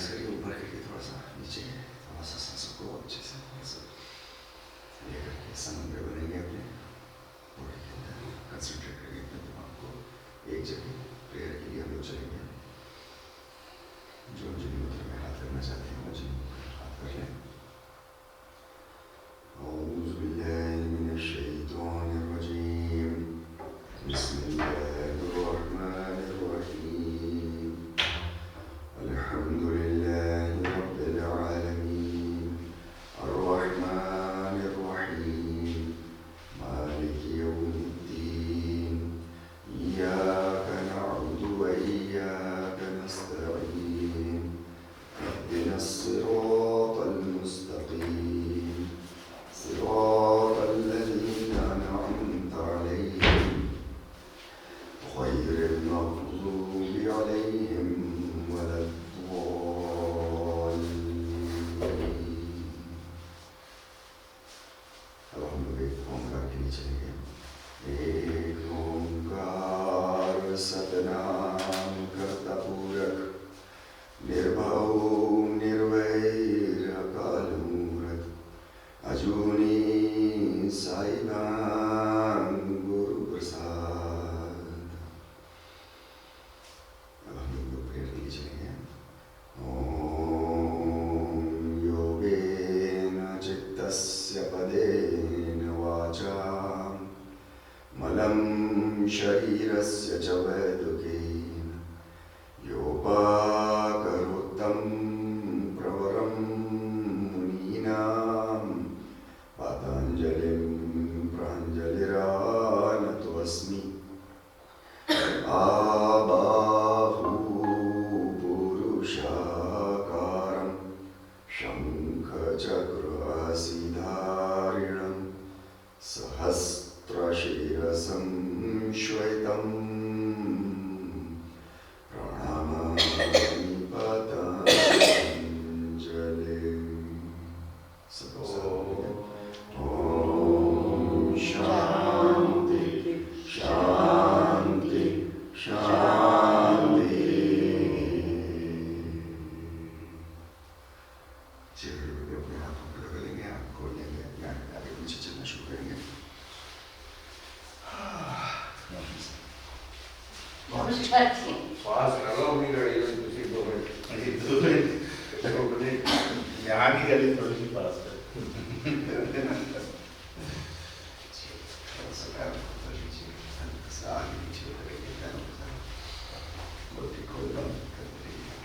Relax करिए, ऊपर करके थोड़ा सा, नीचे थोड़ा सा सांसों को अच्छे से ये करके समन्वय बनेंगे अपने बॉडी के अंदर। कंसंट्रेट करिए अपने दिमाग को एक जगह। प्रेयर के लिए हम लोग चलेंगे। जो जिन मुद्रा में हाथ करना चाहते हैं वो जिन हाथ कर लें। औज़ु बिल्लाहि मिनश शैतानिर रजीम। बिस्मिल्लाहिर्रहमानिर्रहीम। अल्हम्दुलिल्लाहि रब्बिल आलमीन। अर्रहमानिर्रहीम। मालिकि यौमिद्दीन। इय्याका नअबुदु व इय्याका नस्तईन। इहदिनस सिरातल मुस्तकीम। सिरातल लज़ीना अनअमता अलैहिम गैरिल मग़ज़ूबि अलैहिम वलद्दॉल्लीन। अब हम लोग एक ओंकार के लिए चलेंगे। एक ओंकार सतनाम करता पूरक, निर्भय निर्वैर अकाल मूरत, अजूनी साईबान गुरु प्रसाद। अब हम लोग प्रेयर के लिए चलेंगे। ओम योगेन चित्तस्य पदेन वाचा मलं शरीरस्य च वैदुकेन योपाकरोत्तं प्रवरं मुनीनां पतञ्जलिं प्राञ्जलिरानतोऽस्मि। आबाहु पुरुषाकारं शङ्खचक्रसीधारिणं सहस्रशीर्षं श्वेतं प्रणमामि पतञ्जलिं। ओम शांति शांति शांति। चेहरे पे अपने हाथों को लगा लेंगे, आँख खोल लेंगे, आगे पीछे चलना शुरू करेंगे। श्वास अलाउ नहीं करेगा किसी को यहाँ की गली थोड़ी सी पास है। आगे पीछे करेंगे, बल्कि खोल बंद कर देंगे।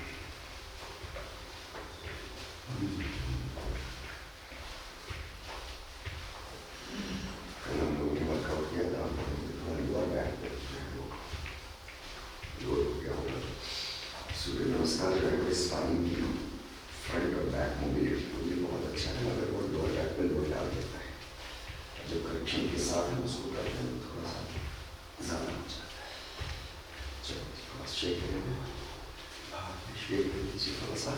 कल हम लोगों ने वर्कआउट किया था, हमारी लोअर बैक पे लोड हो गया होगा। सूर्य नमस्कार जो है वो स्पाइन की फ्रंट और बैक मोबिलिटी के लिए बहुत अच्छा है, मगर वो लोअर बैक पे लोड डाल देता है। जो करेक्शन के साथ हम उसको करते हैं थोड़ा सा ज़्यादा हो जाता है। चलो थोड़ा शेक करेंगे, शेक कर दीजिए थोड़ा सा।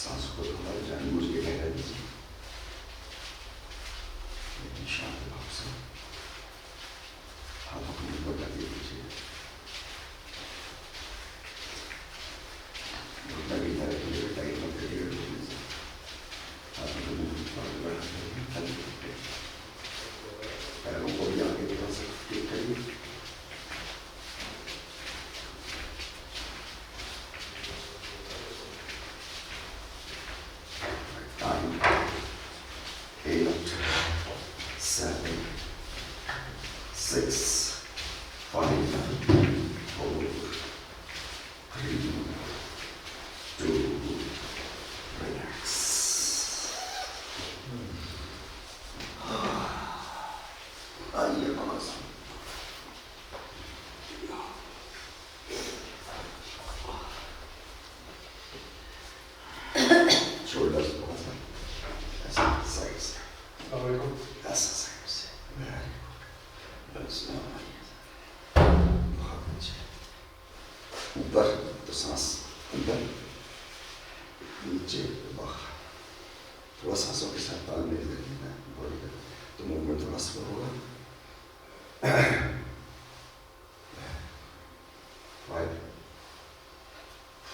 सांसों को थोड़ा जानबूझ के गहरा दीजिए, लेकिन शांत भाव से। हाथों को ऊपर लगा दीजिए। लगी तरह की टाइट मत करिए। हाथों को थोड़ा बढ़ा करिए, हल्के हल्के। पैरों को भी आगे थोड़ा सा ठीक करिए। Time 8 7 6 5 4 3 2 relax। आइए बस शोल्डर्स थोड़ा सा ऐसा साइड से, ऐसा साइड से। वेरी गुड, बस बहुत अच्छे। ऊपर तो सांस अंदर, नीचे बाहर, थोड़ा सांसों के साथ तालमेल कर लेना बॉडी का, तो मूवमेंट थोड़ा स्लो होगा। 5,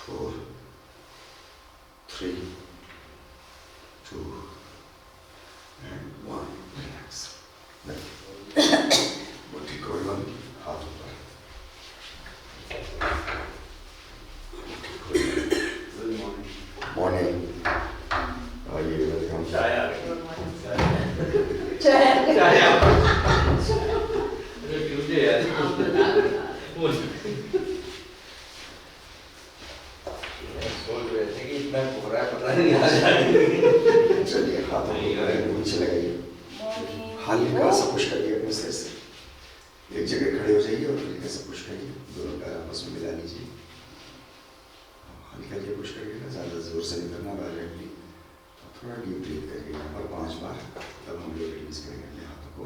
4, 3, 2, and 1. Relax. मुट्ठी खोल बंद, हाथ ऊपर। मुट्ठी खोल बंद। Good morning. Morning. आइए, welcome. चाय आ गई। चाय चाय आ गई। अरे Tuesday है। सोच रहे थे कि इतना कोहरा है, पता नहीं आ जाएगा। चलिए, हाथों को नीचे लगाइए। हल्का सा पुश करिए अपने सिर से। एक जगह खड़े हो जाइए और हल्का सा पुश करिए। दोनों पैर आपस में मिला लीजिए। हल्का पुश करिएगा, ज़्यादा जोर से नहीं करना, डायरेक्टली। थोड़ा डीप ब्रीथ करिए यहाँ पर 5 बार। तब हम लोग रिलीज करेंगे अपने हाथों को।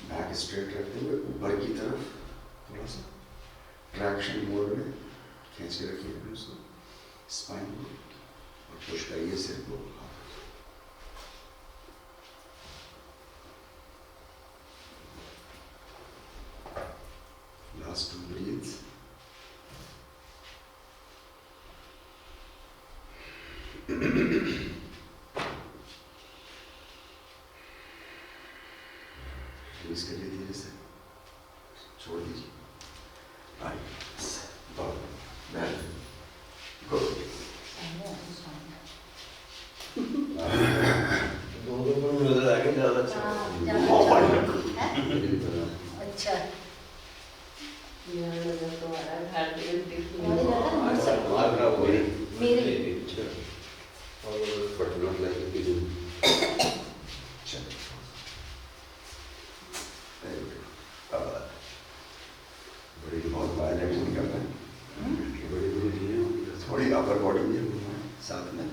बैक स्ट्रेट रखते हुए ऊपर की तरफ थोड़ा सा ट्रैक्शन मोड में खींच के रखिए अपने उसको, स्पाइन को, और पुश करिए सिर को। Last 2 breaths. रिलीज करिए धीरे से, छोड़ दीजिए। Right, back, good. दो में नजर आ गए, ज़्यादा अच्छा। अच्छा मार रहा हुआ है। मेरे But not like it is. बड़ी बहुत वायलेंट नहीं करना है। बड़ी बड़ी नहीं है, थोड़ी अपर बॉडी में घूमना है साथ में।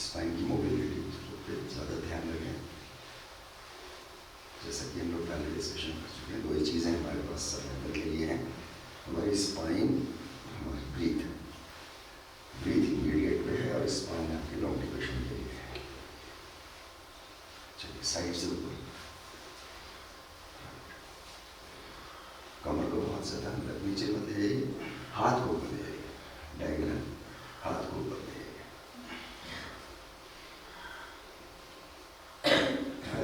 स्पाइन की मोबिलिटी पे ज़्यादा ध्यान रखें। जैसा कि हम लोग पहले डिस्कशन कर चुके हैं, 2 ही चीज़ें हमारे पास सर्वाइवल के लिए हैं, हमारी स्पाइन, हमारी ब्रीथ। ब्रीथ इमीडिएट पे है और स्पाइन आपके लॉन्ग ड्यूरेशन के लिए है। चलिए, साइड से ऊपर, कमर को बहुत ज़्यादा अंदर नीचे मत ले जाइए, हाथ को ऊपर ले जाइए, डायगोनल, हाथ को ऊपर ले जाइए।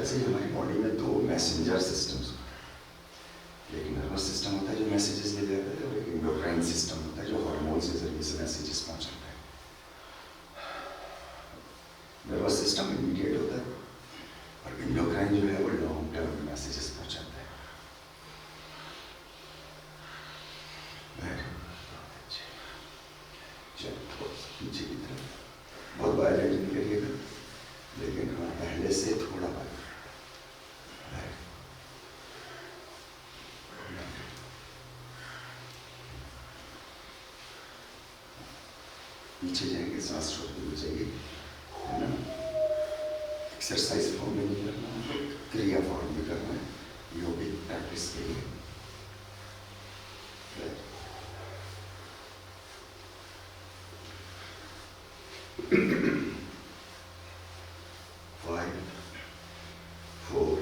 ऐसे ही हमारी बॉडी में 2 मैसेंजर सिस्टम्स होते हैं। एक नर्वस सिस्टम होता है जो मैसेजेस ले जाता है, और एक एंडोक्राइन सिस्टम होता है जो हार्मोन्स के जरिए से मैसेजेस पहुंचाता है। नर्वस सिस्टम इमीडिएट होता है और एंडोक्राइन जो है वो लॉन्ग टर्म मैसेजेस पहुंचाता है। पीछे की तरफ बहुत वायलेंट नहीं करिएगा, लेकिन हाँ पहले से थोड़ा पीछे जाएंगे, सांस छोड़ते हुए जाइए, है ना। एक्सरसाइज फॉर्म में नहीं करना, क्रिया फॉर्म में करना है, योगिक प्रैक्टिस के लिए। 5, 4,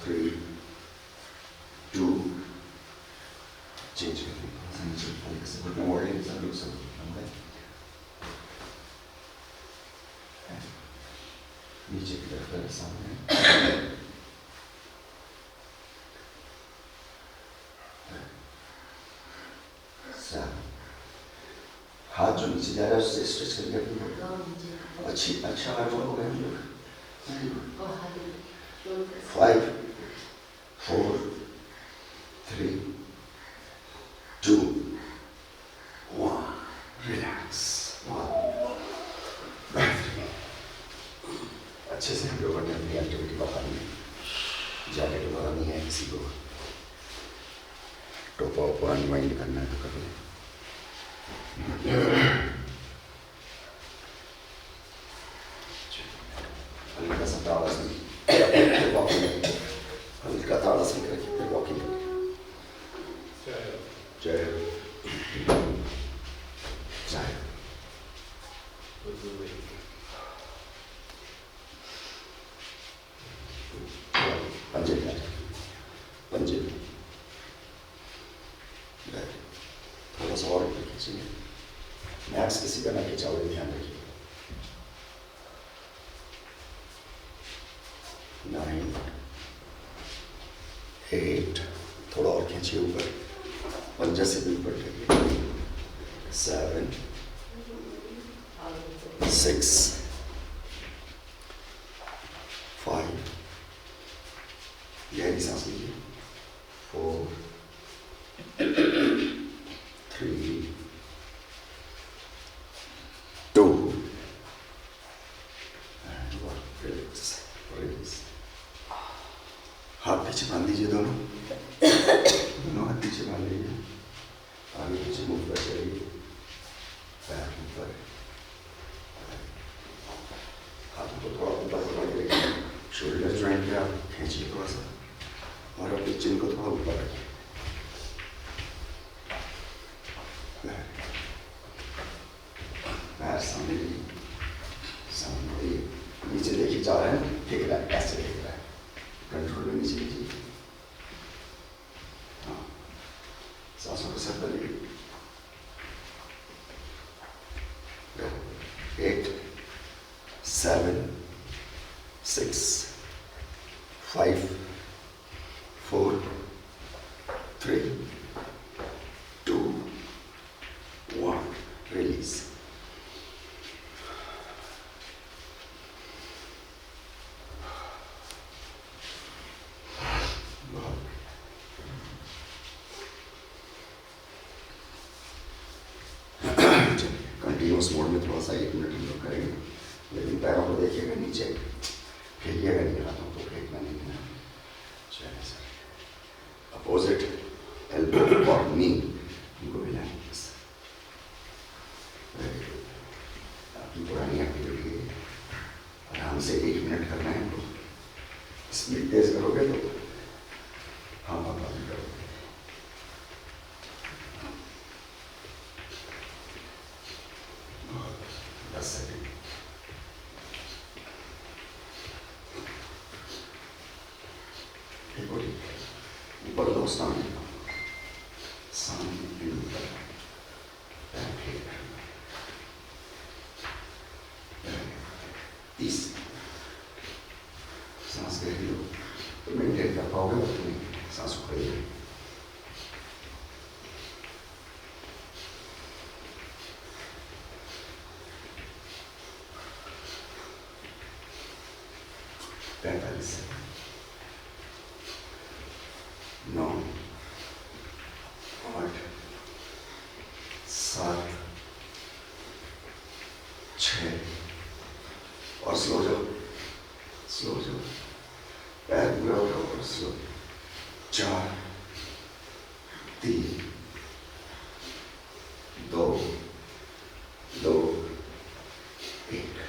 3, 2, चेंज करें। मॉडलिंग सब लोग सब नीचे की तरफ कर सामने। हाथ जो नीचे जा रहा है उससे स्ट्रेच करके अच्छा हाथ हो गया हम लोग। 5, 4, 3, 2, 1, रिलैक्स। अच्छे से हम लोगों ने अपनी एक्टिविटी बतानी है, ज़्यादा दोबारा नहीं है किसी को। टोपा ओपा अनवाइंड करना है तो कर लें। हल्का सा ताड़ासन, हल्का ताड़ासन करके फिर वॉकिंग करें। जय जय मैक्स किसी का ना खिंचाओ, ध्यान रखिए। 9, 8, थोड़ा और खींचिए ऊपर, पंजा से भी ऊपर रखिए। 7, 6, 5, गहरी सांस लीजिए। 4, 3, 2, and 1. Release. हाथ पीछे बांध दीजिए, दोनों हाथ पीछे बांध लीजिए। आगे पीछे मूव कर चलिए, पैर ऊपर, हाथों को थोड़ा ऊपर उठा के रखिए। शोल्डर ज्वाइंट पे आप खींचिए थोड़ा सा, और अपने चिन को थोड़ा ऊपर रखिए। पैर सामने नीचे देखिए, जा रहा है, ठीक रहा है, ऐसे देख रहा है, कंट्रोल में नीचे लीजिए। हाँ, सांसों को सब करिए। 8, 7, 6, 5, 4, 3, 2, 1. Release. कंटिन्यूस मोड में थोड़ा सा 1 मिनट हम लोग करेंगे, लेकिन पैरों को देखिएगा नीचे, फेंकिएगा नहीं, हाथों को फेंकना नहीं है। चलिए सर, अपोजिट एल्बो और नी इनको हिलाएंगे बस। आपकी पुरानी एक्टिविटी है, आराम से 1 मिनट करना है हमको। स्पीड तेज करोगे तो हाँ पापा भी करोगे। 10 सेकेंड। ऊपर दो, सामने सामने ऊपर, 30 सांस गहरी लो तो मेंटेन कर पाओगे, और तुम्हें सांस उठाइए। पैंतालीस, 9, 8, 7, 6, और स्लो जाओ, स्लो जाओ, पैर पूरा उठाओ और स्लो। 4, 3, 2, 2, 1।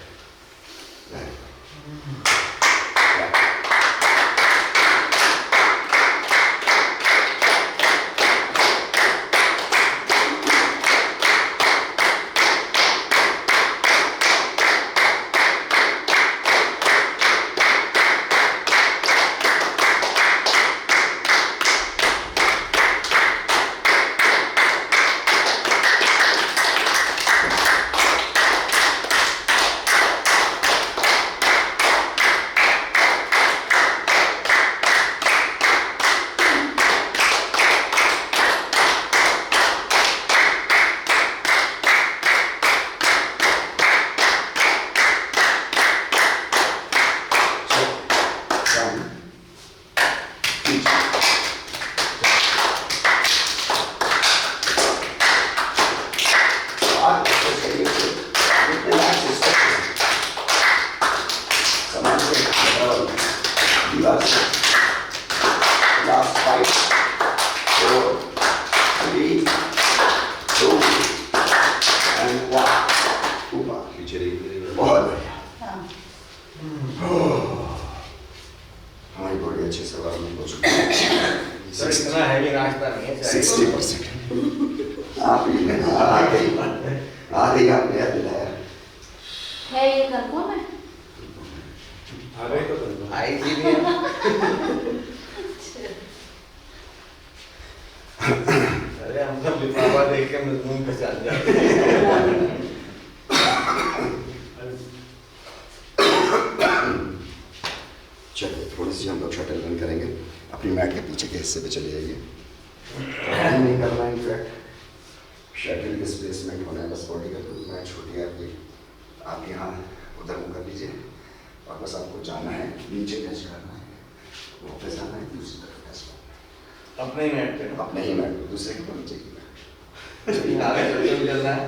Last 5, 4, 3, 2, and 1. ऊपर पीछे देखिए। बहुत बढ़िया। हाँ, हमारी बॉडी अच्छे से वर्क हो चुकी है। सर इतना हैवी नाश्ता नहीं है। 60%। आप ही आधे आपने याद दिलाया। है ये कंफर्म है? अरे तो आई थी नहीं। अरे हम सब लिफाफा देख के मजनून पहचान जाते हैं। अपनी मैट के पीछे के हिस्से पे चले जाइए। नहीं करना है इनफैक्ट शटल डिस्प्लेसमेंट होना है बस बॉडी का, क्योंकि मैट छोटी है आपकी। आप यहाँ उधर मुँह कर लीजिए और बस आपको जाना है, नीचे टच करना है, वापस आना है, दूसरी तरफ टच करना अपने ही मैट पे है, अपने ही मैट, दूसरे की नीचे की आगे चलते भी चलना है।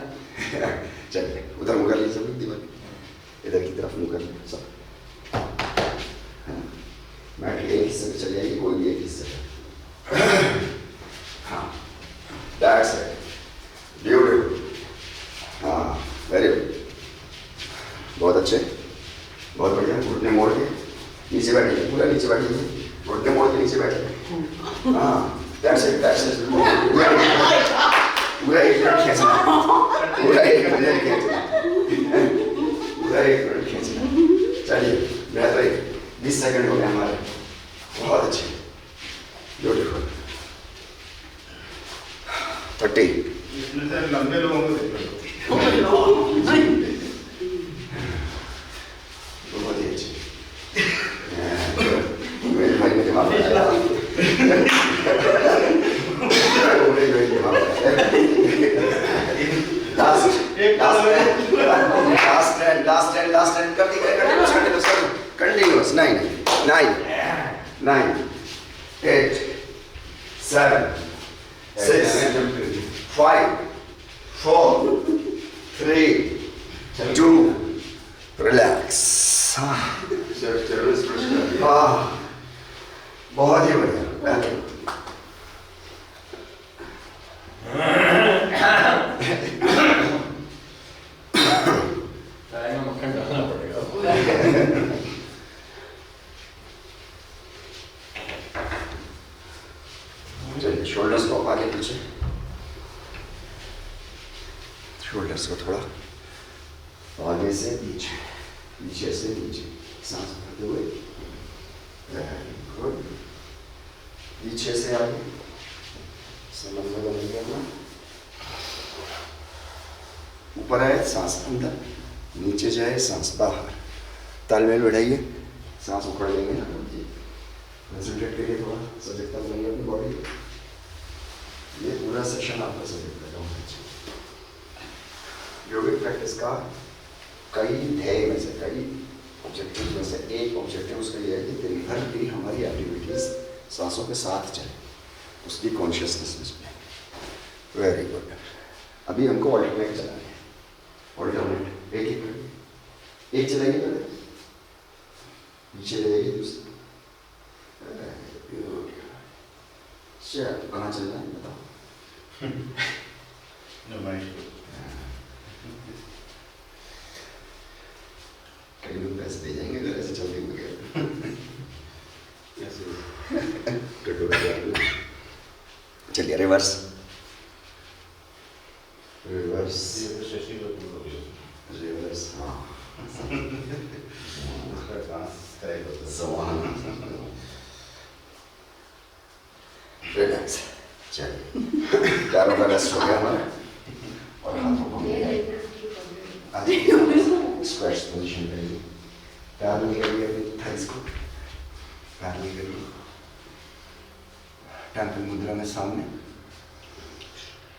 चलिए उधर मुँह कर लीजिए, सब दीवार इधर की तरफ मुँह कर लीजिए सब। मैट एक हिस्से पे चले जाइए, कोई भी एक हिस्से पे। हाँ दैट्स इट, ब्यूटीफुल। हाँ वेरी गुड, बहुत अच्छे, बहुत बढ़िया। घुटने मोड़ के नीचे बैठिए, पूरा नीचे बैठिए, घुटने मोड़ के नीचे बैठिए। हाँ दैट्स इट, दैट्स इट। पूरा एक मिनट खींचना, पूरा एक मिनट खींचना, पूरा एक मिनट खींचना। चलिए बेहतरीन, 20 सेकंड हो गए हमारे, बहुत अच्छे, ब्यूटीफुल। 30। इसमें से लंबे लोगों को देखो। बहुत ही अच्छे। मेरे भाई ने दिमाग लगाया। लास्ट एंड कर दी, कंटिन्यूअस 9 8 7 6 5 4 3 2 रिलैक्स। हाँ बहुत ही बढ़िया। चाय में मक्खन डालना पड़ेगा। चलिए शोल्डर्स को आगे पीछे, शोल्डर्स को थोड़ा आगे से पीछे, पीछे से नीचे, सांस भरते हुए, गुड। पीछे से आगे, समझ में बनेंगे अपना। ऊपर आए सांस अंदर, नीचे जाए सांस बाहर, तालमेल बढ़ाइए, सांस उखड़ लेंगे ना। कंसंट्रेट करिए थोड़ा, सजगता बनाइए अपनी बॉडी। ये पूरा सेशन आपका सजगता का होना चाहिए। योगिक प्रैक्टिस का कई ध्येय में से, कई ऑब्जेक्टिव में से एक ऑब्जेक्टिव उसका ये है कि दिन भर की हमारी एक्टिविटीज सांसों के साथ चले, उसकी कॉन्शियसनेस में चले। Very good. अभी हमको ऑल्टरनेट चलाना है, ऑल्टरनेट एक एक चलाइए, पहले पीछे जाइए, दूसरी। चलो कहाँ चलना है बताओ। कई लोग पैसे दे जाएंगे अगर ऐसे चलते हुए। चलिए रिवर्स, रिवर्स, रिवर्स। हाँ रिलैक्स। चलिए पैरों का रेस्ट हो गया हमारा, और हाथों को स्क्वैश पोजीशन करिए। पैर में करिए अपनी थाइस को, पैर में करिए टेम्पल मुद्रा में सामने।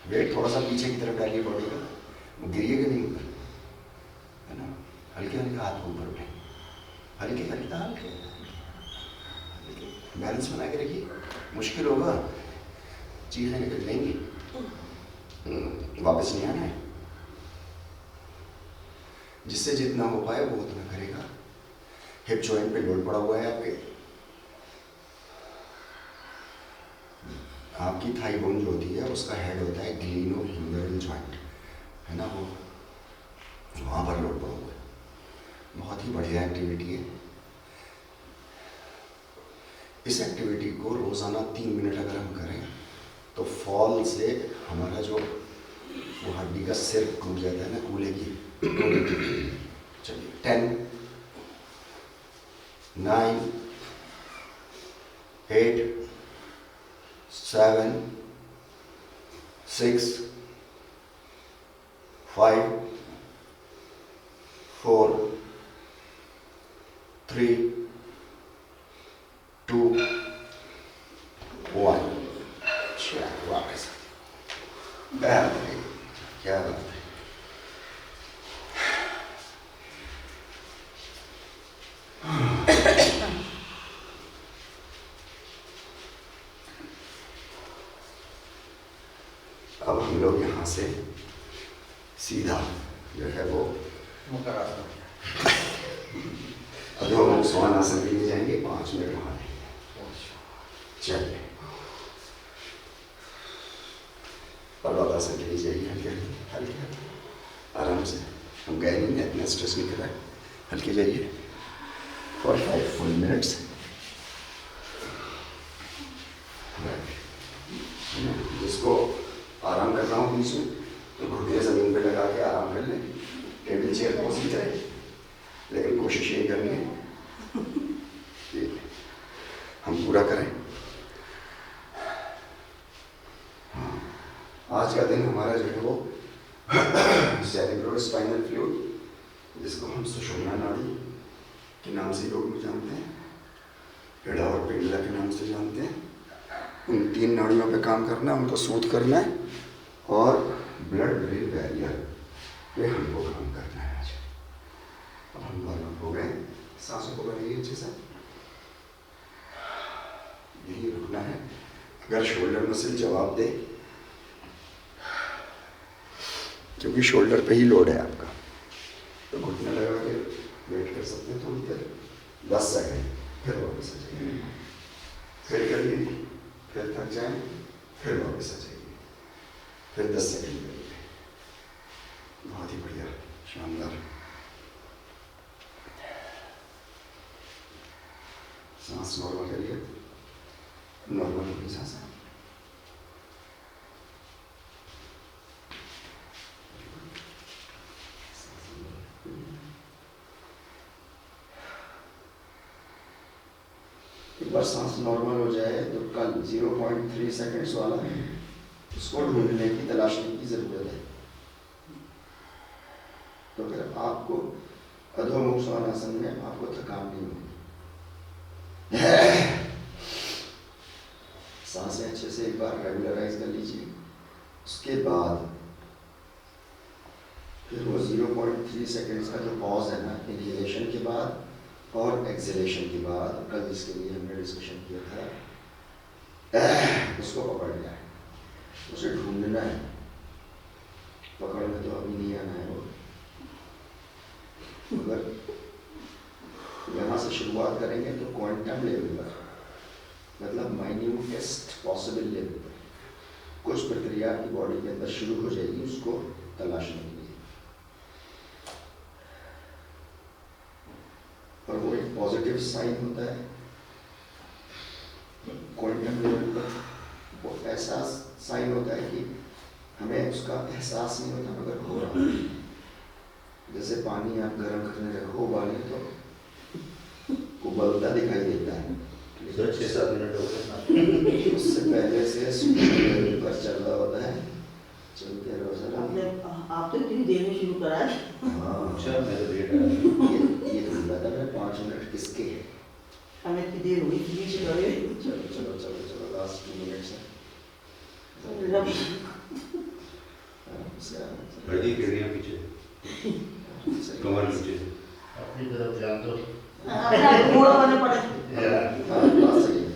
वेट थोड़ा सा पीछे की तरफ डालिए बॉडी का, गिरिए कि नहीं ऊपर, है ना। हल्के हल्के हाथ को ऊपर उठाइए, हल्के हल्के हल्के, बैलेंस बना के रखिए। मुश्किल होगा, चीजें निकल जाएंगी, वापस नहीं आना है। जिससे जितना हो पाए वो उतना करेगा। हिप जॉइंट पे लोड पड़ा हुआ है आपके, आपकी थाई बोन जो होती है उसका हेड होता है ग्लीनो हिंगरल जॉइंट, है ना, वो वहाँ पर लोड पड़ा हुआ है। बहुत ही बढ़िया एक्टिविटी है। इस एक्टिविटी को रोज़ाना 3 मिनट अगर हम करें तो फॉल से हमारा जो वो हड्डी का सिर कूद जाता है ना, कूले की। चलिए 10 9 8 7 6 5 4 3 2 से सीधा जो है वो मुकराना अधोमुख स्वानासन के लिए जाएंगे, 5 मिनट वहाँ रहेंगे। चलिए पर्वतासन के लिए जाइए, हल्के हल्के आराम से। हम गए नहीं हैं, इतना स्ट्रेस नहीं करा, हल्के जाइए फॉर 5 फुल मिनट्स। जिसको आराम करना हो बीच में तो घुटने जमीन पे लगा के आराम कर लें, टेबल चेयर को सीख जाए, लेकिन कोशिश यही करनी है कि हम पूरा करें। हाँ, आज का दिन हमारा जो है वो सेरेब्रोस्पाइनल फ्लूइड, जिसको हम सुषुम्ना नाड़ी के नाम से लोग भी जानते हैं, पेड़ा और पिंगला के नाम से जानते हैं, उन 3 नाड़ियों पे काम करना है, उनको सूद करना है और ब्लड ब्रेन बैरियर पे हमको काम करना है आज। अब हम दोनों हो गए, सांसों को बनाइए अच्छे से, यही रुकना है। अगर शोल्डर मसल जवाब दे, क्योंकि शोल्डर पे ही लोड है आपका, तो घुटने लगा के वेट कर सकते हैं थोड़ी देर, 10 सेकंड, फिर वापस आ जाइए, फिर करिए, फिर थक जाए, फिर वापस आ जाइए, फिर 10 सेकंड करिए। बहुत ही बढ़िया, शानदार। सांस नॉर्मल करिए, नॉर्मल होगी सांस। एक बार सांस नॉर्मल हो जाए तो कल 0.3 सेकंड्स वाला उसको ढूंढने की तलाशने की जरूरत है। तो फिर आपको अधोमुख स्वानासन में आपको थकान नहीं होगी। सांसें अच्छे से एक बार रेगुलराइज कर लीजिए, उसके बाद फिर वो 0.3 सेकंड्स का जो पॉज है ना, इनहेलेशन के बाद और एक्सहेलेशन के बाद, कल जिसके लिए हमने डिस्कशन किया था, उसको पकड़ना है, उसे ढूंढना है। पकड़ में तो अभी नहीं आना है वो, मगर यहाँ से शुरुआत करेंगे तो क्वांटम लेवल पर, मतलब माइन्यूटेस्ट पॉसिबल लेवल पर कुछ प्रक्रिया आपकी बॉडी के अंदर शुरू हो जाएगी, उसको तलाशने के लिए। और वो एक पॉजिटिव साइन होता है क्वांटम लेवल पर, वो ऐसा साइन होता है कि हमें उसका एहसास नहीं होता मगर हो रहा है। जैसे पानी आप गर्म करने रखो उबालें तो उबलता दिखाई देता है, 6-7 मिनट हो गए, उससे पहले से सूखने लेवल पर चल रहा होता है। चलते रहो सर, आप तो इतनी देर में शुरू करा है। हाँ अच्छा मैं तो लेट आया। ये ढूंढ रहा था मैं 5 मिनट किसके हैं। हमें इतनी देर हुई थी नीचे गए। चलो चलो चलो चलो, लास्ट 2 मिनट्स है। हड्डी कीड़ियाँ पीछे, कमर नीचे। अपनी तरफ ध्यान दो। घोड़ा बने पड़े। बात सही है,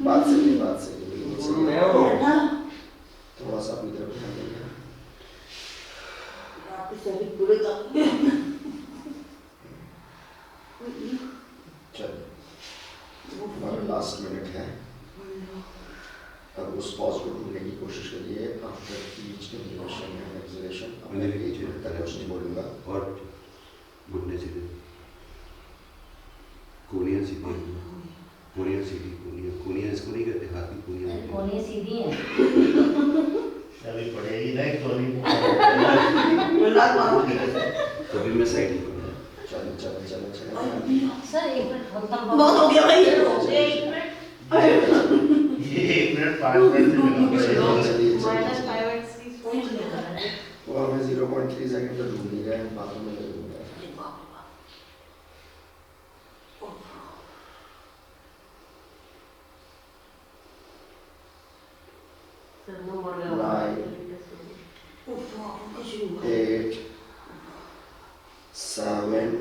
बात सही है, बात सही है, बिल्कुल सही है। थोड़ा सा अपनी तरफ ध्यान देंगे। पूरे चलो हमारा लास्ट मिनट है, अब उस पॉज को ढूंढने की कोशिश करिए। After each inhalation and exhalation अपने पीछे तक कुछ नहीं बोलूँगा, और घुटने सीधे, कोनियाँ सीधी, कोनियाँ सीधी, कोनियाँ इसको नहीं कहते, हाथ की कोनियाँ। कोनी सीधी है। अभी पड़ेगी ना कोनी। कभी मैं साइड नहीं करता। चलो चलो चलो चलो, सर एक मिनट बहुत हो गया भाई। एक मिनट। ये 1 मिनट 5 मिनट से मिला। चलिए माइनस चलिए। 5x कुछ नहीं करना है। वो हमें 0.3 सेकंड तक ढूंढ नहीं रहे हैं, बातों में लगूंगा। शुरू 8 7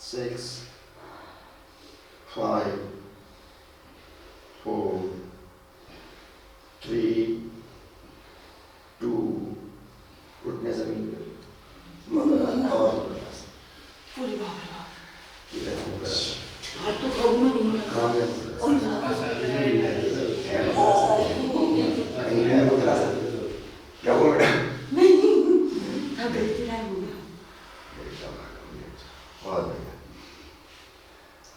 6 5 4 3 और पूरी बाप रे बाप। इधर फोकस हाथ तो काबू में नहीं है। काम है ओह यार। कहीं है वो क्लास क्या हुआ बेटा नहीं था गलती ना हो गया। बहुत बढ़िया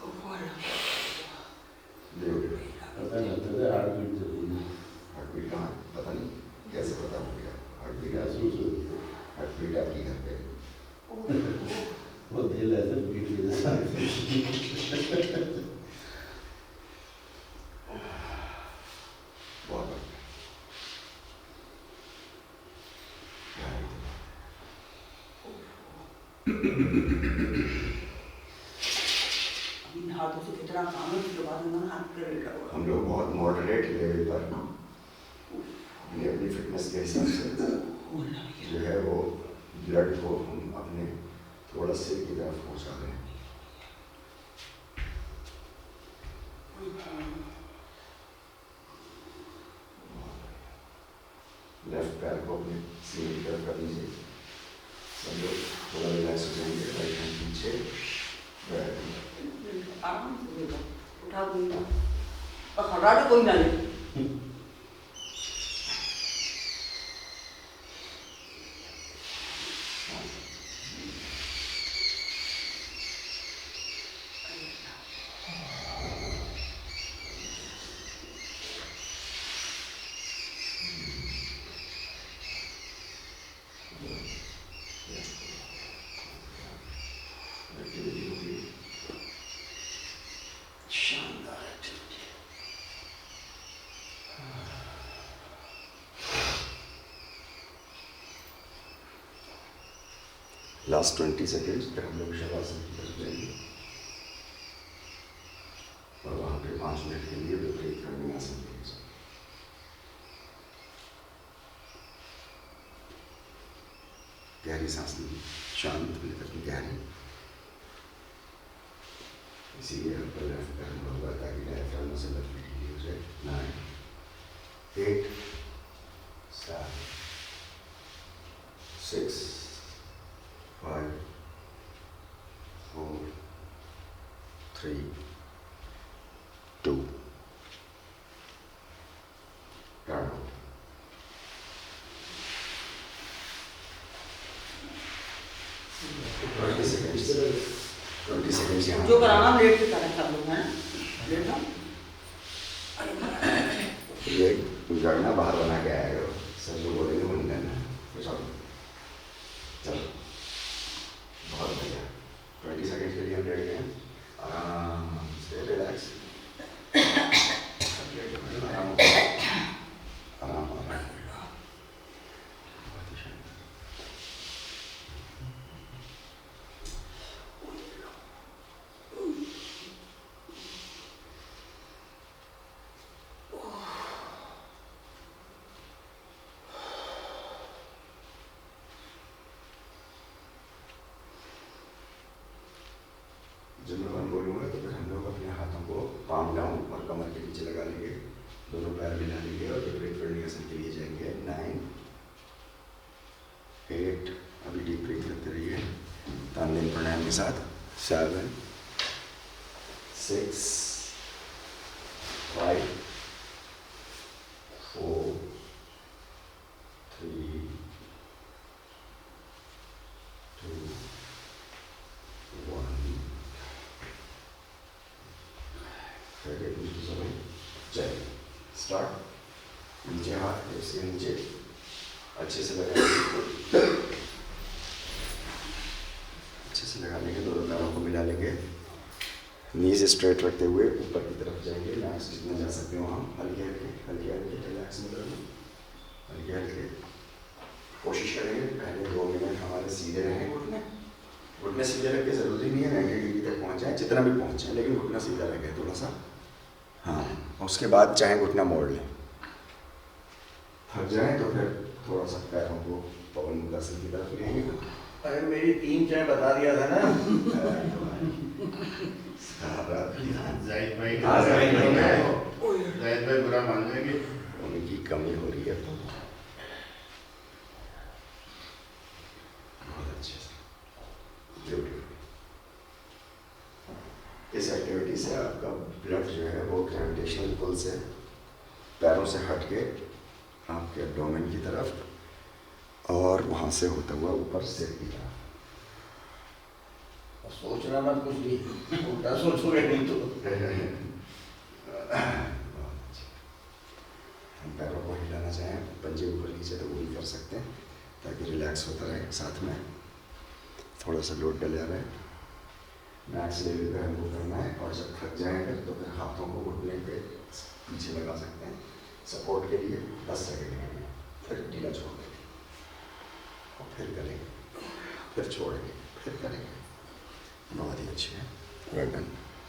ओह वाला। देखो पता नहीं होता था हार्टबीट जरूरी है। हार्टबीट कहाँ पता नहीं कैसे पता हो गया हार्टबीट महसूस होती है। हार्टबीट आपकी घर पे वो दिल ऐसे बीट के जैसा बहुत बढ़िया इन हाथों से कितना काम है उसके बाद उन्होंने हाथ कर लिया होगा। हम लोग बहुत मॉडरेट लेवल पर अपनी अपनी फिटनेस के हिसाब से जो है वो ब्लड को हम अपने थोड़ा सिर की तरफ पहुंचा दें लेफ्ट पैर को अपने सीने की तरफ कर दीजिए सब लोग थोड़ा रिलैक्स हो जाएंगे राइट हैंड पीछे बैठ आराम से देखो उठा कोई ना और हराड़े कोई ना ले। शानदार एक्टिविटी लास्ट 20 सेकेंड्स फिर हम लोग शवासन की तरफ जाएंगे और वहाँ पे 5 मिनट के लिए विपरीत करनी आसन करेंगे गहरी सांस लीजिए शांत भीतर की गहरी इसीलिए हम पर लेफ्ट पैर मुड़ा हुआ ताकि डायफ्राम से ब्लड फ्लो हो जाए 9 8 7 6 5 4 3 2 turn out 20 seconds यहाँ जो कराना लेट के करें सब लोग हैं लेट ना। ये गड़ना बाहर बना के आएगा सब लोग बोलेंगे वो नहीं करना चलो चलो बहुत बढ़िया 20 सेकंड के लिए हम लेट गए आराम से रिलैक्स आराम आराम आराम बहुत ही शांत जब मैं वन बोलूँगा तो फिर हम लोग अपने हाथों को पाम डाउन और कमर के नीचे लगा लेंगे दोनों पैर मिला लेंगे और विपरीत करने आसन के लिए जाएंगे 9 8 अभी डीप ब्रीथ करते रहिए तानदेन प्राणायाम के साथ 7 6 5 4 3 2 1 फिर दूसरी समय चलिए स्टार्ट नीचे हाथ इसके नीचे अच्छे से लगा अच्छे से लगा लेंगे दोनों पैरों को मिला लेंगे नीज स्ट्रेट रखते हुए ऊपर की तरफ जाएंगे मैक्स जितना जा सकते हो वहाँ हल्के हल्के रिलैक्स में करना हल्के हल्के कोशिश करेंगे पहले 2 मिनट हमारे सीधे रहें घुटने सीधे रख के ज़रूरी नहीं है 90 डिग्री तक पहुँच जाए जितना भी पहुँच जाए लेकिन घुटना सीधा रखे थोड़ा सा हाँ उसके बाद चाहे घुटना मोड़ लें थक जाए तो फिर थोड़ा सा पैरों को पवन मुद्रासन की तरफ लेंगे अरे मेरी 3 चाय बता दिया था ना जाहिद भाई हाँ, जाहिद भाई। जाहिद भाई बुरा मान लेंगे उनकी कमी हो रही है तो एक्टिविटी से आपका ब्लड जो है वो ग्रेविटेशनल पुल से पैरों से हट के आपके एब्डोमेन की तरफ और वहाँ से होता हुआ ऊपर सिर की तरफ। सोचना मत कुछ भी, उल्टा सोचोगे नहीं तो। हम पैरों को हिलाना चाहें पंजे ऊपर नीचे तो वो भी कर सकते हैं ताकि रिलैक्स होता रहे साथ में, थोड़ा सा लोड डला रहे। मैक्स लेवल पे हमको करना है और जब थक जाएंगे तो फिर हाथों को घुटने पे पीछे लगा सकते हैं सपोर्ट के लिए 10 सेकंड के लिए, फिर ढीला छोड़ देंगे और फिर करेंगे, फिर छोड़ेंगे, फिर करेंगे। बहुत ही अच्छी है। Well done.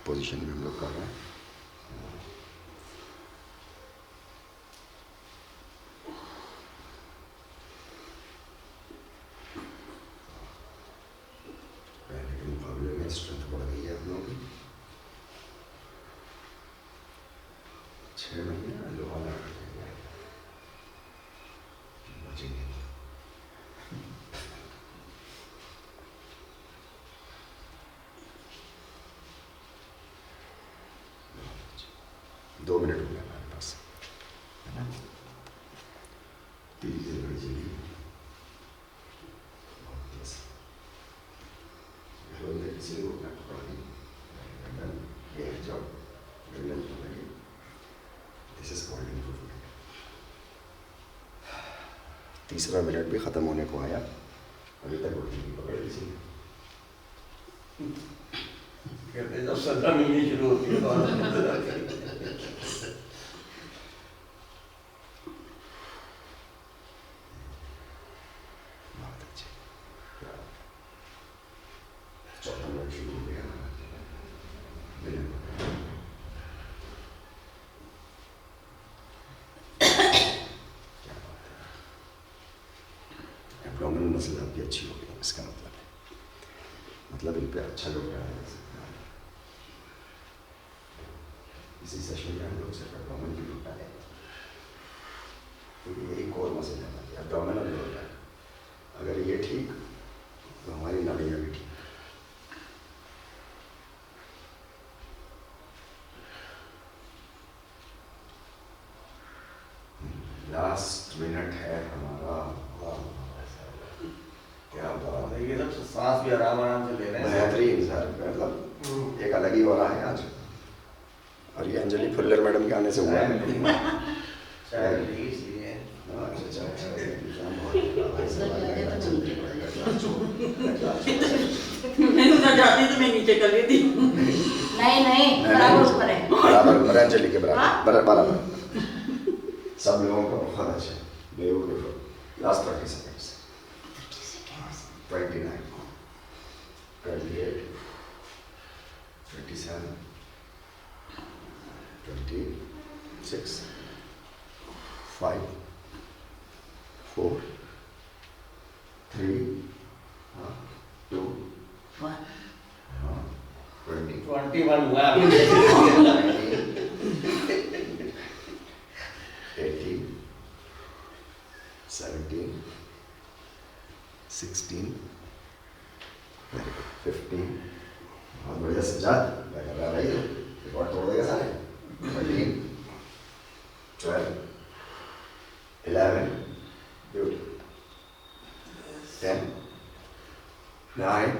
पोजिशन में हम लोग कर रहे हैं। पहले के मुकाबले में स्ट्रेंथ बढ़ गई है आप लोगों की। 6 महीने लोहा लगा बचेंगे। 2 मिनट हो गए हमारे पास, है ना? धीरे धीरे बड़ी जल्दी किसी को अपना पकड़ा नहीं। This is called improvement. 3रा मिनट भी ख़त्म होने को आया, अभी तक उठने की पकड़ किसी ने। कहते जब 17 महीने शुरू होती है तो बहुत अच्छे। 4था मिनट शुरू हो गया। एब्डोमिनल मसल आपकी अच्छी हो गई, इसका मतलब इन पे अच्छा लोग डाला जा सकता है। इसी सेशन में हम लोग सिर्फ एब्डोमिन की लुटा है, क्योंकि यही कोर मसल है एब्डोमिनल लुटा है। अगर ये ठीक तो हमारी नाड़ियाँ भी ठीक। लास्ट मिनट है हमारा। क्या बात है, ये सब सांस भी आराम से ले रहे हैं। बेहतरीन सर, मतलब एक अलग ही हो रहा है आज। और ये अंजलि फुल्लर मैडम के आने से हुआ है। शायद इसलिए मैं उधर जाती तो मैं नीचे कर लेती। नहीं बराबर ऊपर है। बराबर अंजलि के बराबर बराबर। सब लोगों का बहुत अच्छा, ब्यूटीफुल। Last 30 seconds. 29, 28, 27, 26, 5, 4, 3, 2, 1 20, 21 हुआ 18, 17, 16, 15, बहुत बढ़िया सज्जाद, मैं कर रहा भाई, रिकॉर्ड तोड़ देगा सारे। 13, 12, 11, good, 10, 9,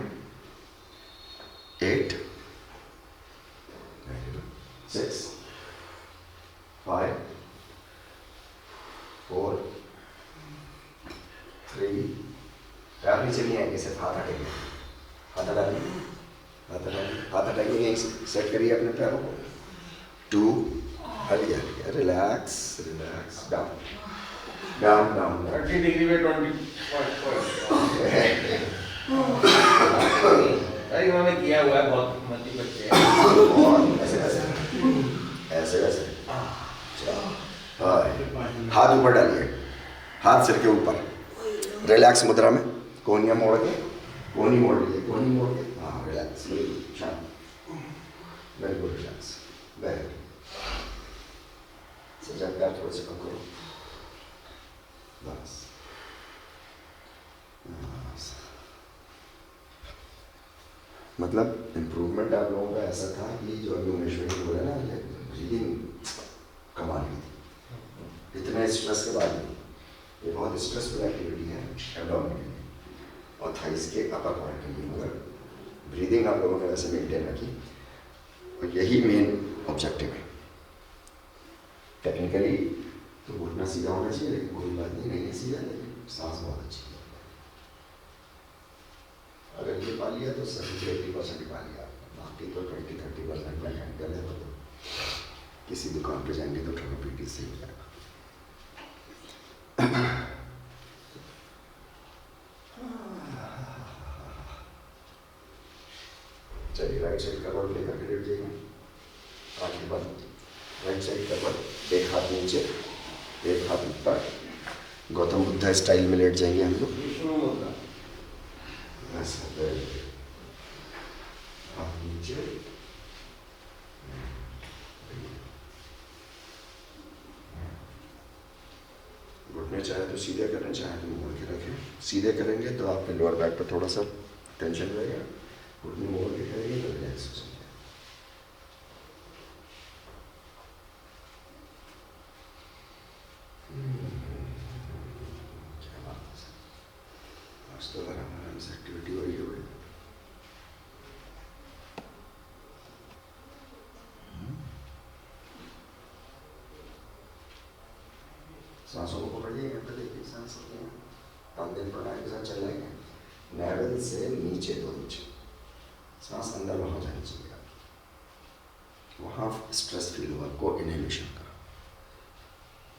8, 6, 5, 4, 3, पैर नीचे नहीं आएंगे, सिर्फ हाथ हटेंगे। हाथ हटाइए, हाथ हटाइए, हाथ हटाइए, सेट करिए अपने पैरों को। 2, हट गया, relax relax, down down down 30 degree में 20 अरे उन्होंने किया हुआ है, बहुत मल्टी बच्चे हैं। और ऐसे ऐसे ऐसे ऐसे। हाँ, हाथ ऊपर डालिए, हाथ सिर के ऊपर, रिलैक्स मुद्रा में, कोहनियाँ मोड़ के, कोहनी मोड़ लीजिए, कोहनी मोड़ के, हाँ रिलैक्स, शांत, very good, relax, very good. सजा पैर थोड़े से कम करो, बस बस, मतलब इम्प्रूवमेंट आप लोगों का ऐसा था कि जो अभी उमेश भाई ने बोला ना, रीडिंग कमाल की थी इतने स्ट्रेस के बाद भी। ये बहुत स्ट्रेसफुल एक्टिविटी है एब्डोमेन के लिए और थाइस के अपर पार्ट के लिए, मगर ब्रीदिंग आप लोगों ने वैसे मेंटेन रखी और यही मेन ऑब्जेक्टिव है। टेक्निकली तो घुटना सीधा होना चाहिए, लेकिन कोई बात नहीं है सीधा, लेकिन सांस बहुत अच्छी है। अगर ये पा लिया तो 70-80% पा लिया, बाकी तो 20-30% मैकेनिकल है। तो किसी दुकान पे जाएंगे तो थोड़ा पीटी से हो जाएगा। चलिए राइट साइड का वर्ड लेकर के लेट जाइए, आंखें बंद। राइट साइड का वर्ड, एक हाथ नीचे एक हाथ ऊपर, गौतम बुद्धा स्टाइल में लेट जाएंगे हम लोग। हाथ नीचे, घुटने चाहे तो सीधे करें, चाहे तो मोड़ के रखें। सीधे करेंगे तो आपके लोअर बैक पर थोड़ा सा टेंशन रहेगा, घुटने मोड़ के करेंगे तो रिलैक्स हो जाएगा। क्या बात है सर, आज तो आराम से एक्टिविटी हो रही है। सांसों को पकड़िए, यहाँ पे देखिए सांस तानदेन प्राणायाम के साथ चल रहे हैं। नैवल से नीचे 2 इंच सांस अंदर वहाँ जानी चाहिए, वहाँ स्ट्रेस फील हुआ को इनहेलेशन का।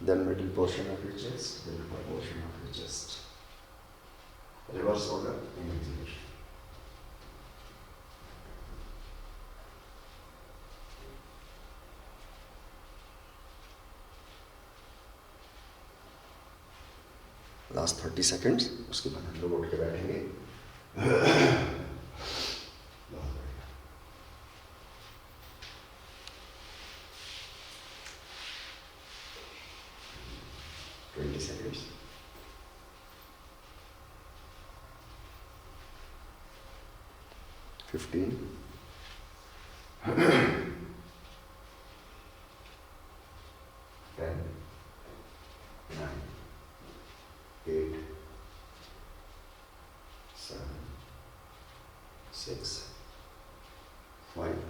Then middle portion of your chest, then upper portion of your chest, reverse order in exhalation. Last 30 seconds, उसके बाद हम लोग उठ के बैठेंगे। बहुत बढ़िया। Twenty seconds. फिफ्टीन, 10, 9, 8, 7, 6, 5,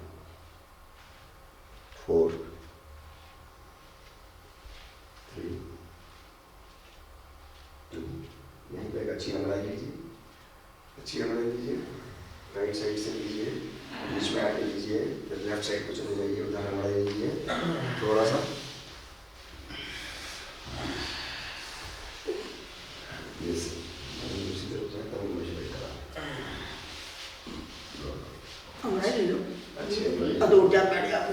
4, 3, 2। यहीं पे एक अच्छी अंगड़ाई लीजिए, अच्छी अंगड़ाई लीजिए, राइट साइड से लीजिए, बीच में आके लीजिए, फिर लेफ्ट साइड को चले जाइए, उधर अंगड़ाई लीजिए थोड़ा सा। और उठ के बैठ जाओ,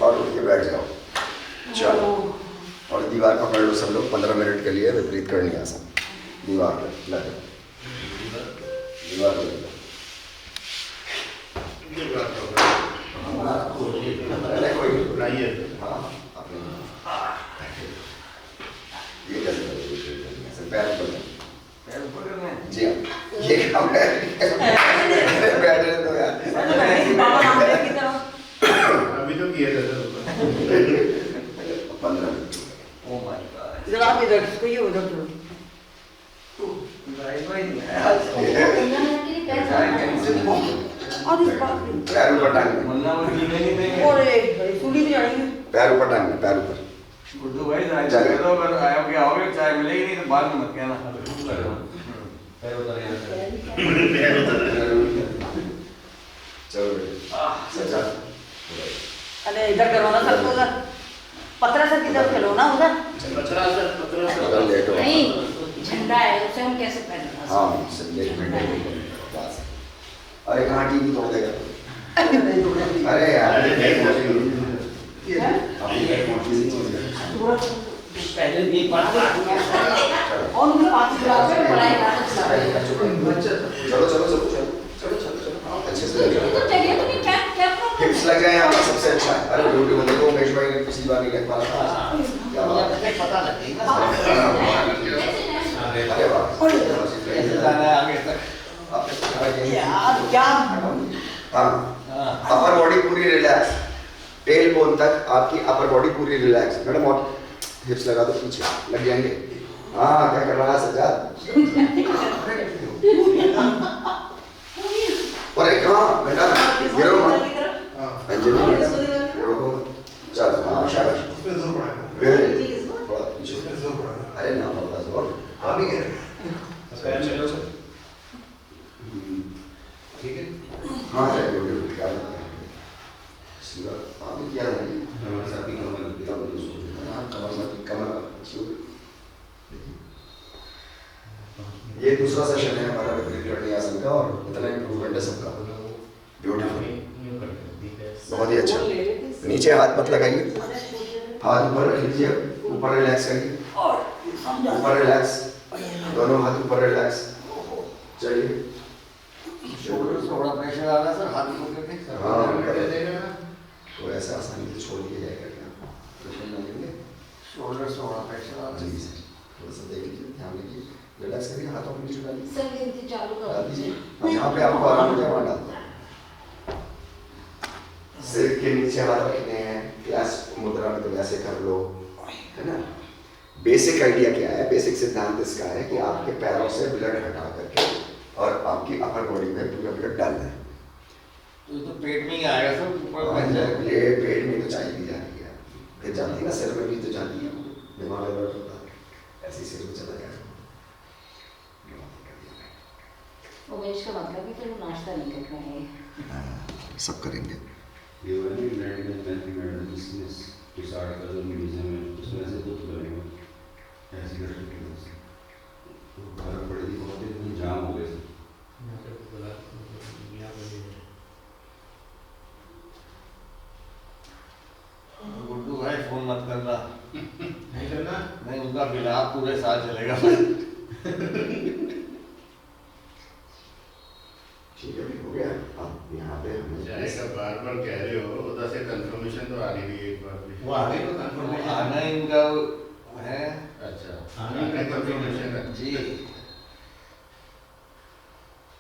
और उठ के बैठ जाओ। चलो, और दीवार पकड़ लो सब लोग 15 मिनट के लिए, विपरीत करनी आसान। दीवार पे लगे, दीवार पे लगे। ये कैसे पैर ऊपर जी हाँ, ये काम है। बैठने दो यार। अभी तो किया था 15 मिनट। Oh my God. इधर आप इधर इसको ये उधर करो। और इस बात में पैर ऊपर टांगना, मुन्ना मुर्गी नहीं देंगे। और ये सूली भी जाएंगे। पैर ऊपर टांगना, पैर ऊपर। गुड्डू भाई जाए तो अगर आओगे आओगे चाय मिलेगी नहीं तो बाद में मत कहना। पैर उतर चलो बेटे, सजा। अरे इधर करो ना सर, उधर पत्रा सर की तरफ चलो ना उधर। अगर लेट हो नहीं, झंडा है उसे हम कैसे पहनना? हाँ, संदेश में बस। अरे कहाँ टीवी तोड़ देगा? अरे यार, पहले भी एक बार और उनके पास पढ़ाई चलो चलो चलो चलो चलो चलो अच्छे से तो चलिए, तुम्हें क्या क्या प्रॉब्लम हिप्स लग जाए यहाँ, सबसे अच्छा है। अरे ब्यूटी को देखो, उमेश भाई ने पिछली बार नहीं लग पाया था, क्या बात है। पता लगेगा। अरे वाह, जाना है आगे तक। यार क्या हाँ, अपर बॉडी पूरी रिलैक्स, टेल बोन तक आपकी अपर बॉडी पूरी रिलैक्स। मैडम और हिप्स लगा दो पीछे, लग जाएंगे। हाँ, क्या कर रहा है सज्जाद? और एक हाँ बेटा गिरो मत, अंजलि रोको मत, चल हाँ शाबाश, उसपे जोर पड़ेगा, वेरी थोड़ा पीछे, उसपे जोर पड़ेगा। अरे ना पड़ता जोर, आप ही कह रहे हैं। ठीक है। हाँ है बिल्कुल क्या लगता है, सीधा आप भी क्या है, हमारे साथ ही कमर लगती है। हाँ कमर अच्छी हो गई। ये दूसरा सेशन है हमारा विपरीत आसन का और इतना इम्प्रूवमेंट है सबका, ब्यूटीफुल, बहुत ही अच्छा। नीचे हाथ मत लगाइए, हाथ ऊपर रख लीजिए, ऊपर रिलैक्स करिए, ऊपर रिलैक्स, दोनों हाथ ऊपर रिलैक्स, चलिए। शोल्डर थोड़ा प्रेशर आ रहा है सर, हाथ को करके हाँ तो ऐसा आसानी से छोड़ दिया जाएगा क्या, प्रेशर ना लेंगे, शोल्डर से थोड़ा प्रेशर आ रहा जी है। सर थोड़ा सा देख लीजिए, ध्यान लीजिए, रिलैक्स करिए, हाथों को नीचे डालिए, सर गिनती चालू डाल कर दीजिए, जहाँ पे आपको आराम हो जाए वहाँ डाल दो। सिर के नीचे हाथ रखने हैं, क्लास मुद्रा में तो वैसे कर लो, है ना। बेसिक आइडिया क्या है, बेसिक सिद्धांत इसका है कि आपके पैरों से ब्लड हटा करके और आपकी अपर बॉडी में पूरा ब्लड डालना है। तो ये तो पेट में ही आएगा सर, ऊपर में जाएगा। ये पेट में तो चाहिए भी जाती है, फिर जाती है ना, सिर में भी तो जाती है, दिमाग में दर्द होता है, ऐसे ही सिर में चला जाएगा। उमेश का मतलब है कि वो नाश्ता नहीं कर रहे हैं। सब करेंगे। ये वाली मैथमेटिक्स कुछ आर्टिकल और म्यूजियम में उसमें से कुछ बनेगा ऐसी कर सकते तो फर्क पड़ेगी बहुत ही जाम हो गए गुड्डू भाई फोन मत करना, नहीं करना। नहीं उनका बिलाप पूरे साल चलेगा। ठीक है हो गया, अब यहाँ पे जाएगा, बार बार कह रहे हो, उधर से कंफर्मेशन तो आ नहीं रही एक बार भी। वो आगे तो कंफर्मेशन आना इनका है अच्छा आने का कंफर्मेशन है। जी।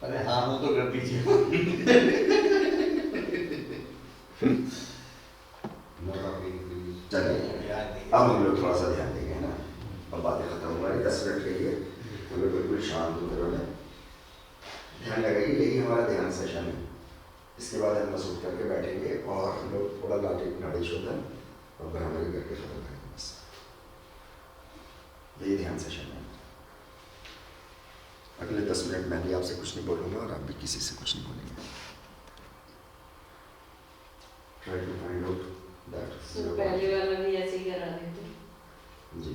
अरे हाँ हो तो कर दीजिए। चलिए अब हम लोग थोड़ा सा ध्यान देंगे ना, अब बातें खत्म हो रही, 10 मिनट के लिए हम लोग बिल्कुल शांत होकर रहे, ध्यान लगाइए, यही हमारा ध्यान सेशन है। इसके बाद हम मसूद करके बैठेंगे और हम लोग थोड़ा नाड़ी शोधन और भ्रामरी करके खत्म करेंगे, बस यही ध्यान सेशन है। अगले 10 मिनट मैं भी आपसे कुछ नहीं बोलूँगा और आप भी किसी से कुछ नहीं बोलेंगे। Try to find out that पहले वाला भी ऐसे ही करा रहे थे। जी।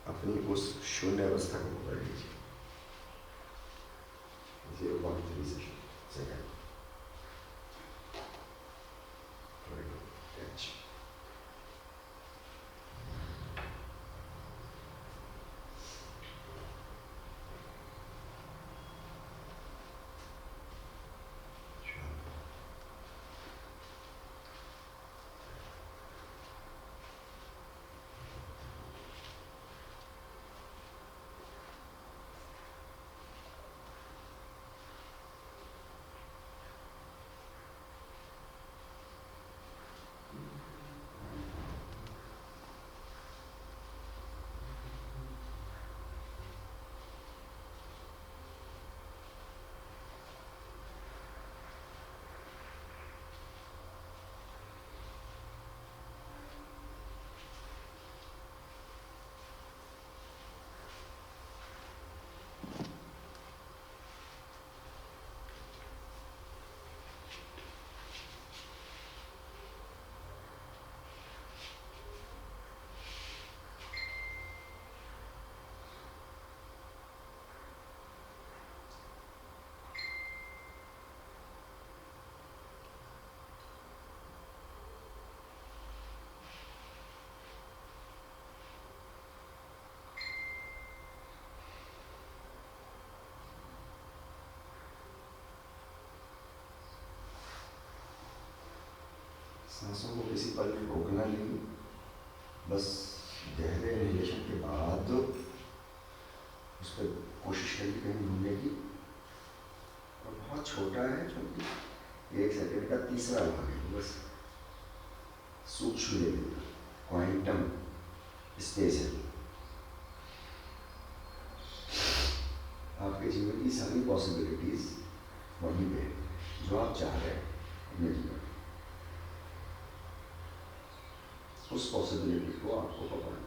अपनी उस शून्य अवस्था को पकड़ लीजिए, 0.3 सेकंड। Very good. Catch. सांसों को किसी पल रोकना नहीं, बस गहरे रिलेशन के बाद उस पर कोशिश करिए कहीं ढूंढने की। और बहुत छोटा है क्योंकि 1 सेकंड का तीसरा भाग है, बस सूक्ष्म लेवल क्वांटम स्पेस है। आपके जीवन की सारी पॉसिबिलिटीज वहीं पे है, जो आप चाह रहे हैं अपने जीवन में, उस पॉसिबिलिटी को आपको पकड़ना है।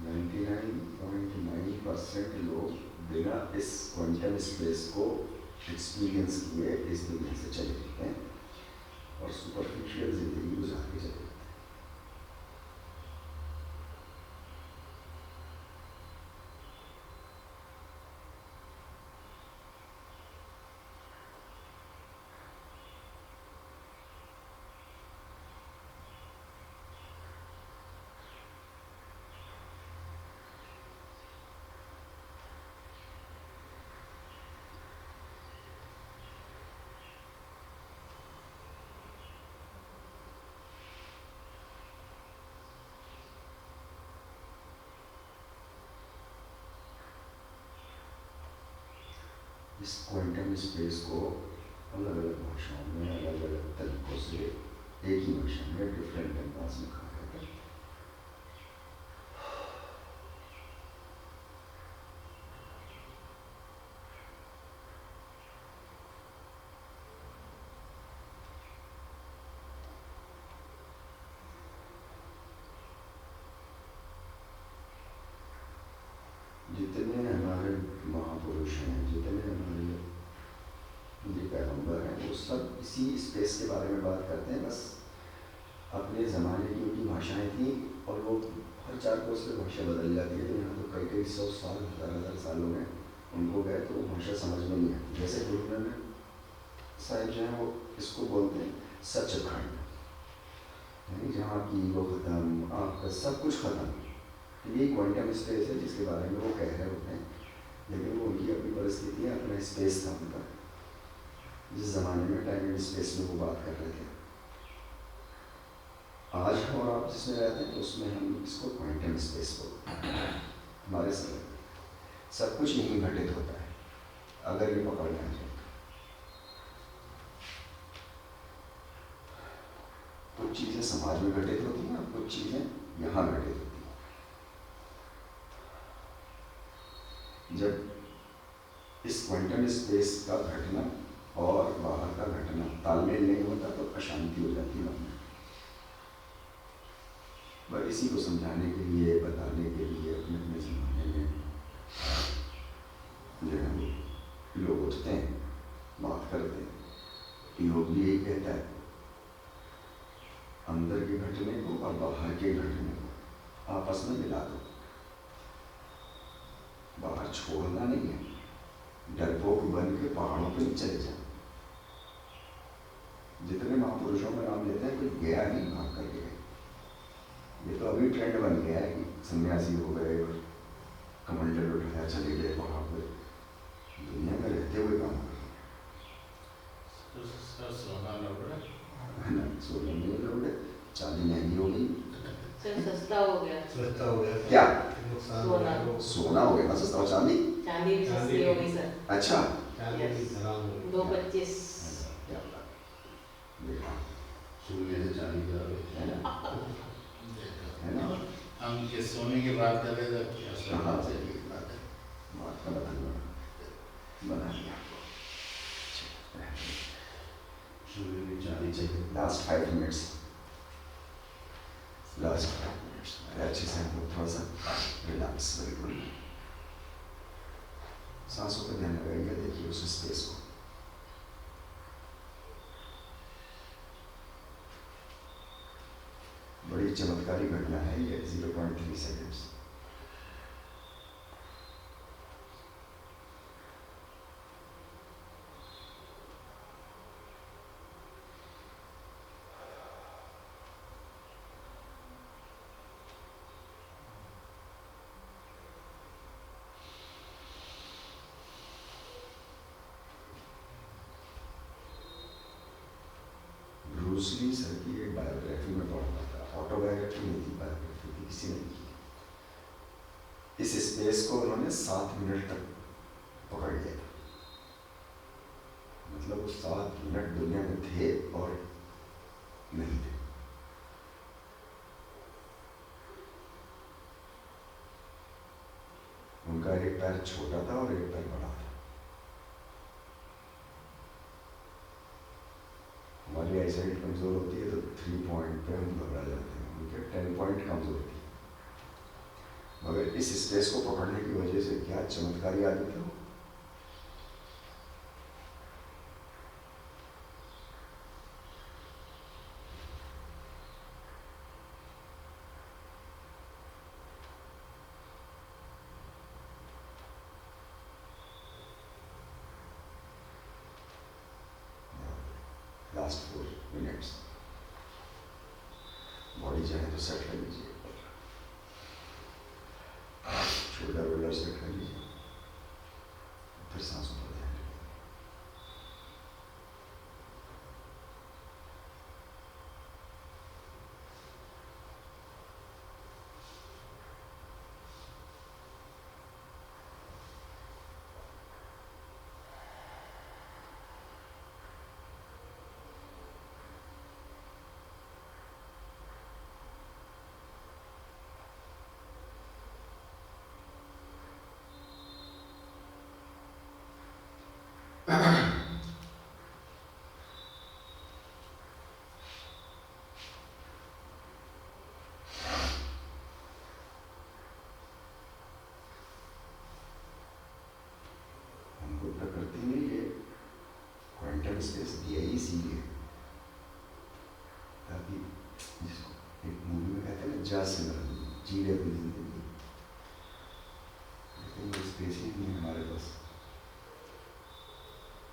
99.9% लोग बिना इस क्वांटम स्पेस को एक्सपीरियंस किए इस दुनिया से चले जाते हैं और सुपरफिशियल जिंदगी गुजार के चले जाते हैं। इस क्वांटम स्पेस को अलग अलग भाषाओं में अलग अलग तरीकों से एक ही भाषा में डिफरेंट अंदाज में कहा जाता है। जितने हमारे महापुरुष हैं, जितने हमारे ये पैगंबर हैं, वो सब इसी स्पेस के बारे में बात करते हैं। बस अपने ज़माने की उनकी भाषाएं थी और वो हर 4 कोस में भाषा बदल जाती है। तो यहाँ तो कई कई 100 साल 1000 सालों में उनको गए तो वो भाषा समझ में नहीं आती। जैसे गुरु नानक साहिब जो हैं वो इसको बोलते हैं सचखंड, यानी जहाँ की वो ख़त्म, आपका सब कुछ ख़त्म। तो ये क्वांटम स्पेस है जिसके बारे में वो कह रहे होते हैं, लेकिन वो उनकी अपनी परिस्थितियाँ, अपना स्पेस था उनका, जिस ज़माने में टाइम एंड स्पेस में वो बात कर रहे थे। आज हम और आप जिसमें रहते हैं उसमें हम इसको क्वांटम स्पेस बोलते हैं। हमारे समय सब कुछ यहीं घटित होता है अगर ये पकड़ना है। कुछ चीज़ें समाज में घटित होती हैं और कुछ चीज़ें यहाँ घटित होती हैं। जब इस क्वांटम स्पेस का घटना और बाहर का घटना तालमेल नहीं होता तो अशांति हो जाती है मन में। पर इसी को समझाने के लिए, बताने के लिए अपने अपने ज़माने में जो है लोग उठते हैं, बात करते हैं। योग भी यही कहता है, अंदर के घटने को और बाहर के घटने को आपस में मिला दो। बाहर छोड़ना नहीं है, डरपोक बन के पहाड़ों पे चले जाओ। जितने महापुरुषों में नाम लेते हैं, कोई गया नहीं भाग करके गए। ये तो अभी ट्रेंड बन गया है कि सन्यासी हो गए और कमंडल उठाया चले गए पहाड़ पे। दुनिया में रहते हुए काम कर रहे हैं। सोना लौटा सोना नहीं लौटे, चांदी महंगी हो गई। सर सस्ता हो गया। सस्ता हो गया क्या? सोना। सोना हो गया ना सस्ता, और चांदी? चांदी भी सस्ती हो गई सर। अच्छा, चांदी की खराब हो गई। 2.25। क्या बात। देखा सोने से चांदी का है ना, है ना। हम ये सोने की बात कर रहे थे, हाँ सही बात है, बात का बना दिया। सूर्य में चांदी चाहिए। लास्ट 5 मिनट्स, लास्ट 5 मिनट्स अच्छे से हम लोग थोड़ा सा रिलैक्स, बिल्कुल सांसों पर ध्यान लगाइए। देखिए उस स्पेस को, बड़ी चमत्कारी घटना है ये। 0.3 सेकेंड्स। इस स्पेस को उन्होंने 7 मिनट तक पकड़ लिया था। मतलब वो 7 मिनट दुनिया में थे और नहीं थे। उनका एक पैर छोटा था और एक पैर बड़ा था। हमारी आईसाइट कमजोर होती है तो 3 पॉइंट पे हम घबरा जाते हैं, उनके 10 पॉइंट कमजोर थी। मगर इस स्पेस को पकड़ने की वजह से क्या चमत्कारी आदमी था वो। लास्ट 4 मिनट्स बॉडी चाहे तो सेट कर लीजिए, शोल्डर वोल्डर सेट कर लीजिए, फिर सांसों पर ध्यान रखिए। हमको प्रकृति ने ये क्वांटम स्पेस दिया ही इसीलिए ताकि जिसको एक मूवी में कहते हैं ना, जा सिमरन जी ले अपनी जिंदगी, लेकिन वो स्पेस ही नहीं है हमारे पास।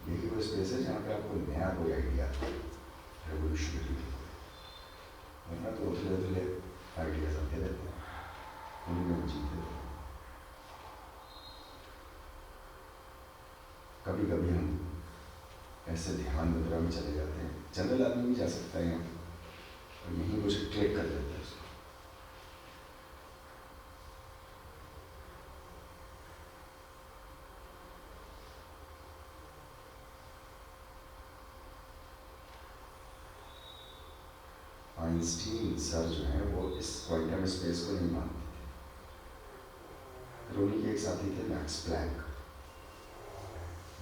यही वो स्पेस है जहाँ पे आपको नया कोई आइडिया रेवोल्यूशनरी, वरना तो उधले उधले आइडियाज आते रहते हैं, उनमें हम जीते रहते हैं। कभी कभी हम ऐसे ध्यान मुद्रा में चले जाते हैं, जनरल आदमी भी जा सकता है यहाँ और यहीं कुछ क्लिक कर देता है उसको। आइंस्टीन सर जो हैं वो इस क्वांटम स्पेस को नहीं मानते थे। फिर उन्हीं के एक साथी थे मैक्स प्लैंक,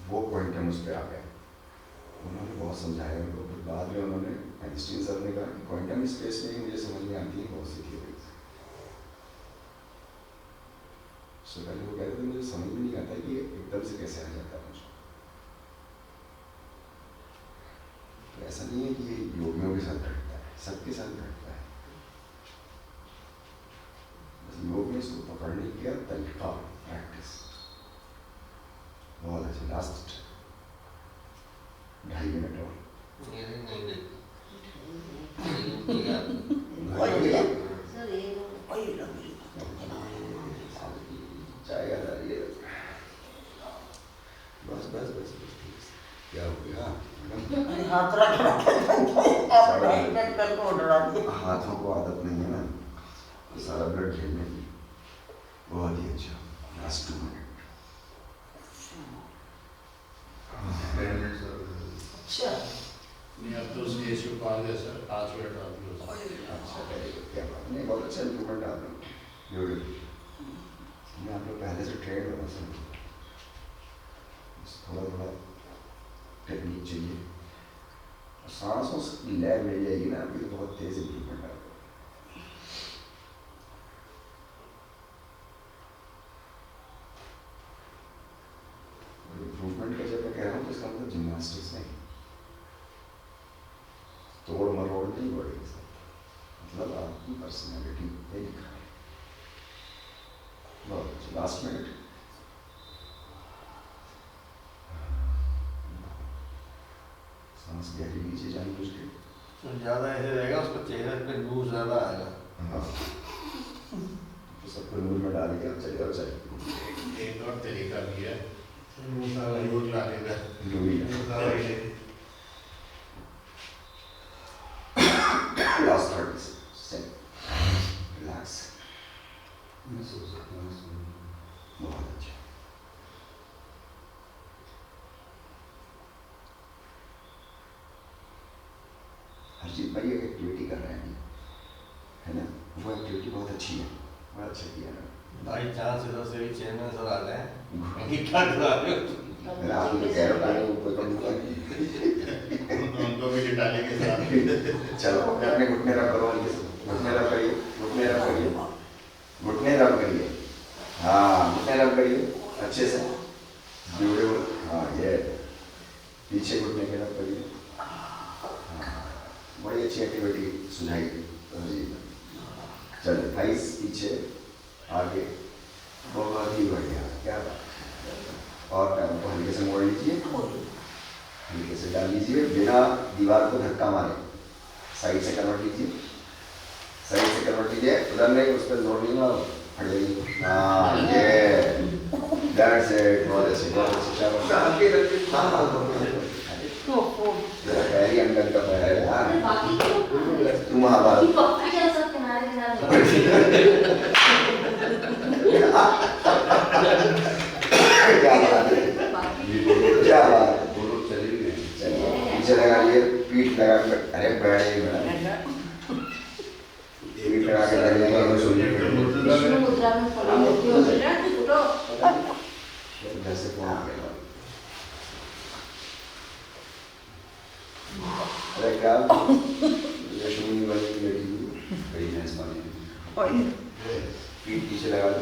वो क्वांटम उस पर आ गए। उन्होंने बहुत समझाया उनको, फिर बाद में उन्होंने आइंस्टीन सर ने कहा कि क्वांटम स्पेस में ही मुझे समझ में आती है बहुत सी थ्योरीज। उससे पहले वो कहते थे मुझे समझ में नहीं आता कि एकदम से कैसे आ जाता है मुझे। तो ऐसा नहीं है कि ये योगियों के साथ घटता है, सबके साथ घटता है। बस योग में इसको पकड़ने का तरीका, प्रैक्टिस बहुत अच्छा। लास्ट 2.5 मिनट और सर ये चाय आ रही है। बस बस बस बस क्या हो गया मैडम? हाथ रख हाथों को आदत नहीं है ना सारा ब्लड झेलने की। बहुत ही अच्छा। Last 2 minute. अच्छा नहीं, अब तो स्टेज पे पा गया सर, 5 मिनट आदमी हो सकता अच्छा करेगा, क्या बात नहीं, बहुत अच्छा इम्प्रूवमेंट आ रहा है। मैं आप लोग पहले से ट्रेन हो रहा सर, थोड़ा थोड़ा टेक्निक चाहिए और सांसों की लय मिल जाएगी ना अभी तो बहुत तेज इम्प्रूवमेंट आ रहा है। इम्प्रूवमेंट का जब मैं कह रहा हूँ तो इसका मतलब जिम्नास्टिक्स नहीं, तोड़ मरोड़ नहीं बढ़ेगी सर, मतलब आपकी पर्सनैलिटी पे लिखा है। बहुत अच्छा। Last minute. सांस गहरी लीजिए जानबूझ के। तो ज़्यादा ऐसे रहेगा उसका चेहरे पे नूर ज़्यादा आएगा। हाँ तो सबको नूर में डाल के आप चले जाओ चाहिए। है। एक और तरीका भी है, नूर ज़्यादा यूज लाने का। लुई ज़्यादा लास्ट 30 सेकंड रिलैक्स। मैं सोच सकता हूँ भाई एक एक्टिविटी कर रहे हैं, है ना, वो एक्टिविटी बहुत अच्छी है, बड़ा अच्छा किया ना। भाई चांस इधर से भी चेयरमैन सर आ जाए, ये क्या करा रहे हो? मैंने आप ये कह रहा हूँ कोई कम नहीं। उनको भी डाले के साथ चलो अपने घुटने रब करो, घुटने रब करिए, घुटने रब करिए, घुटने रब करिए, हाँ घुटने रब करिए अच्छे से, ब्यूटीफुल, हाँ ये पीछे घुटने के रब करिए, हाँ बड़ी अच्छी एक्टिविटी सुझाई जी। चलिए थाइस पीछे आगे, बहुत ही बढ़िया, क्या बात। और पैरों को हल्के से मोड़ लीजिए, हल्के से डाल लीजिए बिना दीवार को धक्का मारे, साइड से कन्वर्ट कीजिए, साइड से कन्वर्ट कीजिए, उधर नहीं, उस पर जोर नहीं मारो, हट जाइए, हाँ ये दैट्स इट, बहुत अच्छे बहुत अच्छे, शाबाश, हल्के हल्के, हाँ हाँ पैर ही अंकल का पैर है यार, तुम महाभारत क्या बात है, क्या बात है, वो लोग चले भी गए। चलिए पीछे लगा लिए, पीठ लगा कर, अरे बैठे मैडम, पीठ लगा के लगने का कोई सोनिए विष्णु मुद्रा में फॉलो करती हो इधर से फोन आ गया। अरे क्या लक्ष्मी वाली लगी बड़ी मेहरबानी। पीठ पीछे लगा लो,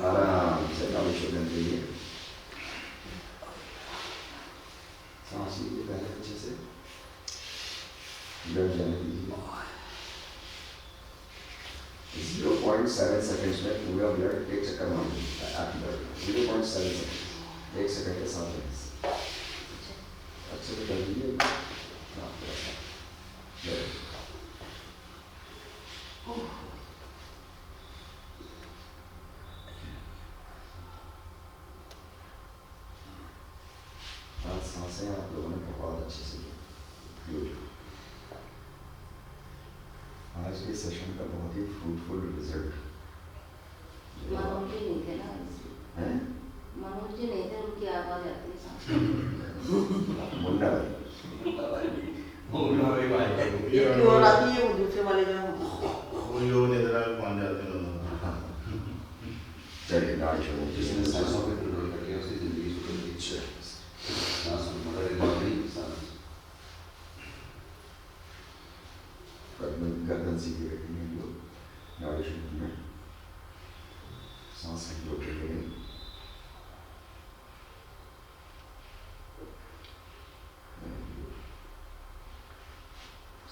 आराम से काम शुरू करिए, सांस लीजिए पहले अच्छे से, ब्लड जाने दीजिए, 0.7 सेकंड्स में पूरा ब्लड एक चक्कर मार दीजिए, आपकी ब्लड 0.7 सेकंड, एक सेकंड के साथ अच्छे से कर दीजिए, सांसें आप लोगों ने बहुत अच्छे से ली। आज के सेशन का बहुत ही फ्रूटफुल रिजल्ट मनोज जी नहीं थे ना, है, मनोज जी नहीं थे, उनकी आवाज आती है मुन्ना एक की ओर आती है, वो दूसरे वाले जो वो लोग निद्रा में पहुंच जाते हैं दोनों। चलिए नाच छोड़ो, जिसने सांसों पे कंट्रोल कर लिया उसकी जिंदगी सुधर गई। सांसों मगर सांस गर्दन सीधी रखेंगे लोग, नाड़ी शुरू में सांस कंट्रोल करेंगे,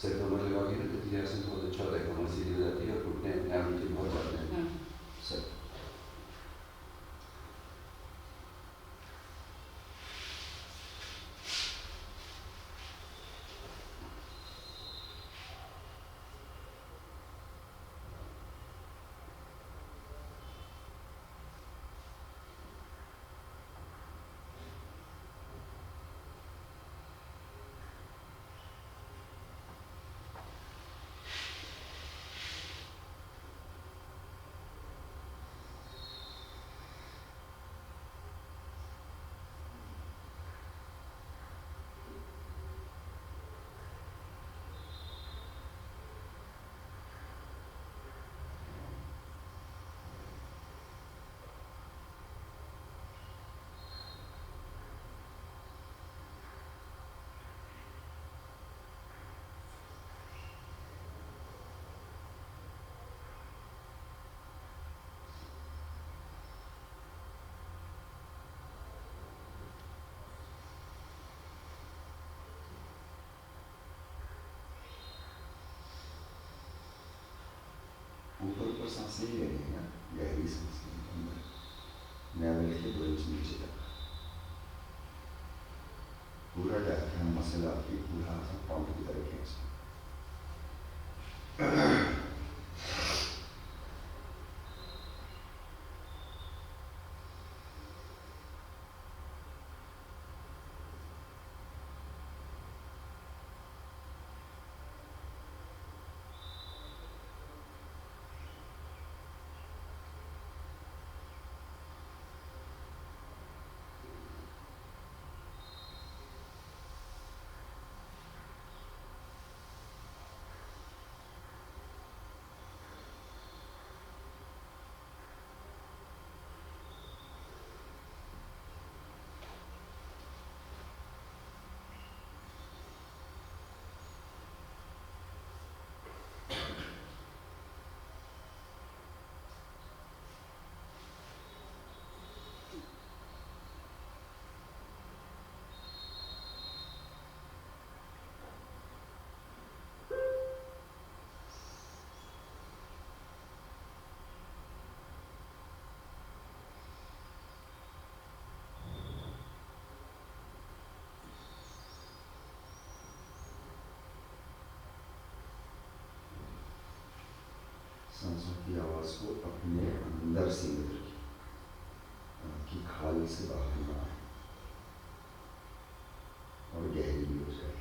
सिर कमर लगा के रखते थे, ऐसे बहुत अच्छा होता है, कमर सीधी हो जाती है और घुटने अपने आप नीचे बहुत जाते हैं। सर ऊपर ऊपर सांस नहीं लेनी है, गहरी सांस लेनी है, नेवल के 2 इंच नीचे तक पूरा डायफ्राम मसल आपकी पूरा पंप की तरह खींच, की आवाज़ को अपने अंदर सीमित रखिए, कि खाल से बाहर ना आए और गहरी भी हो जाए।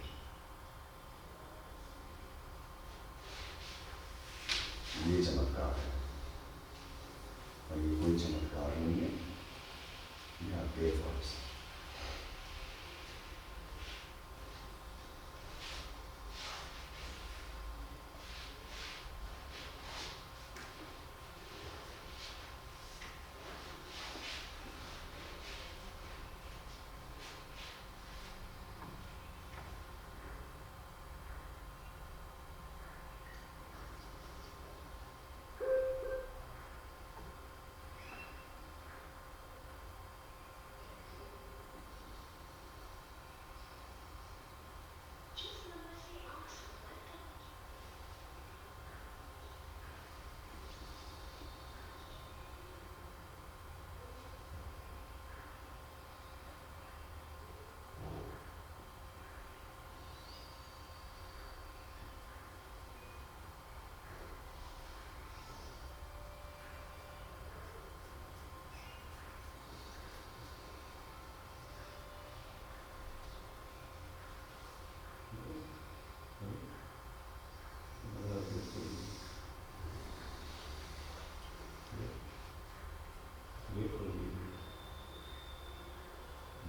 ये चमत्कार है, और ये कोई चमत्कार नहीं है, ये आपके एफर्ट्स हैं।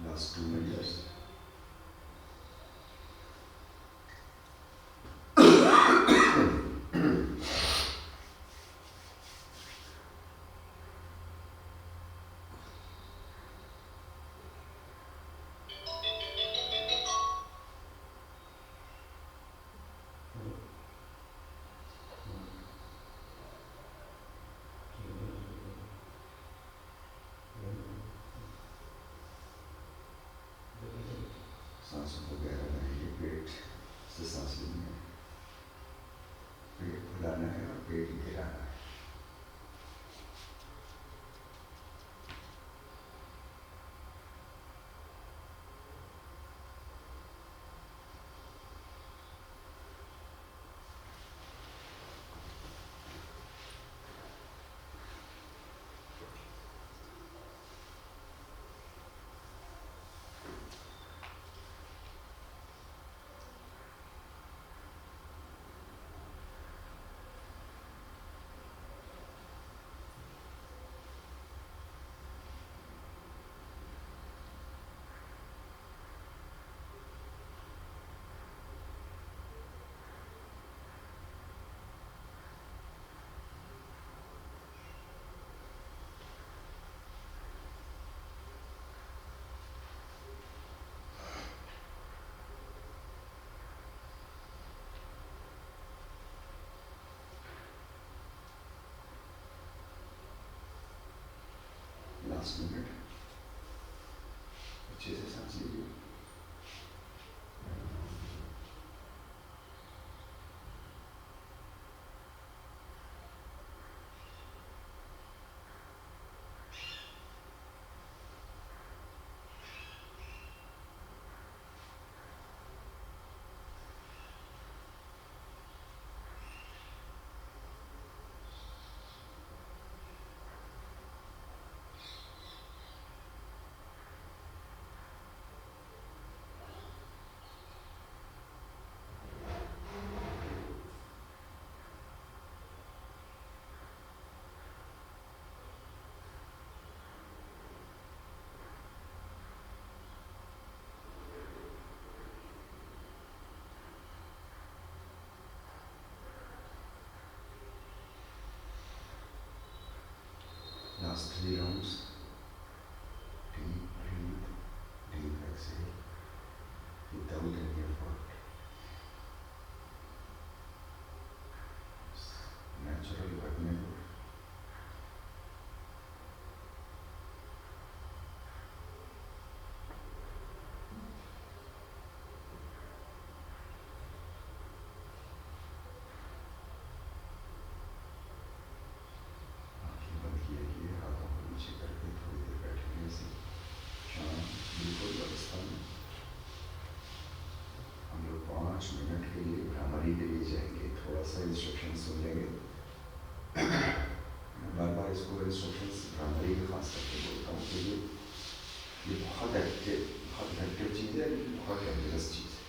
Last 2 minutes. सांसों को गहरा बनाइए, पेट से सांस लेनी है, पेट फुलाना है और पेट गिराना है। Last minute, अच्छे से सांस लीजिए। बहुत इफेक्टिव चीज़ है, बहुत डेंजरस चीज़ है।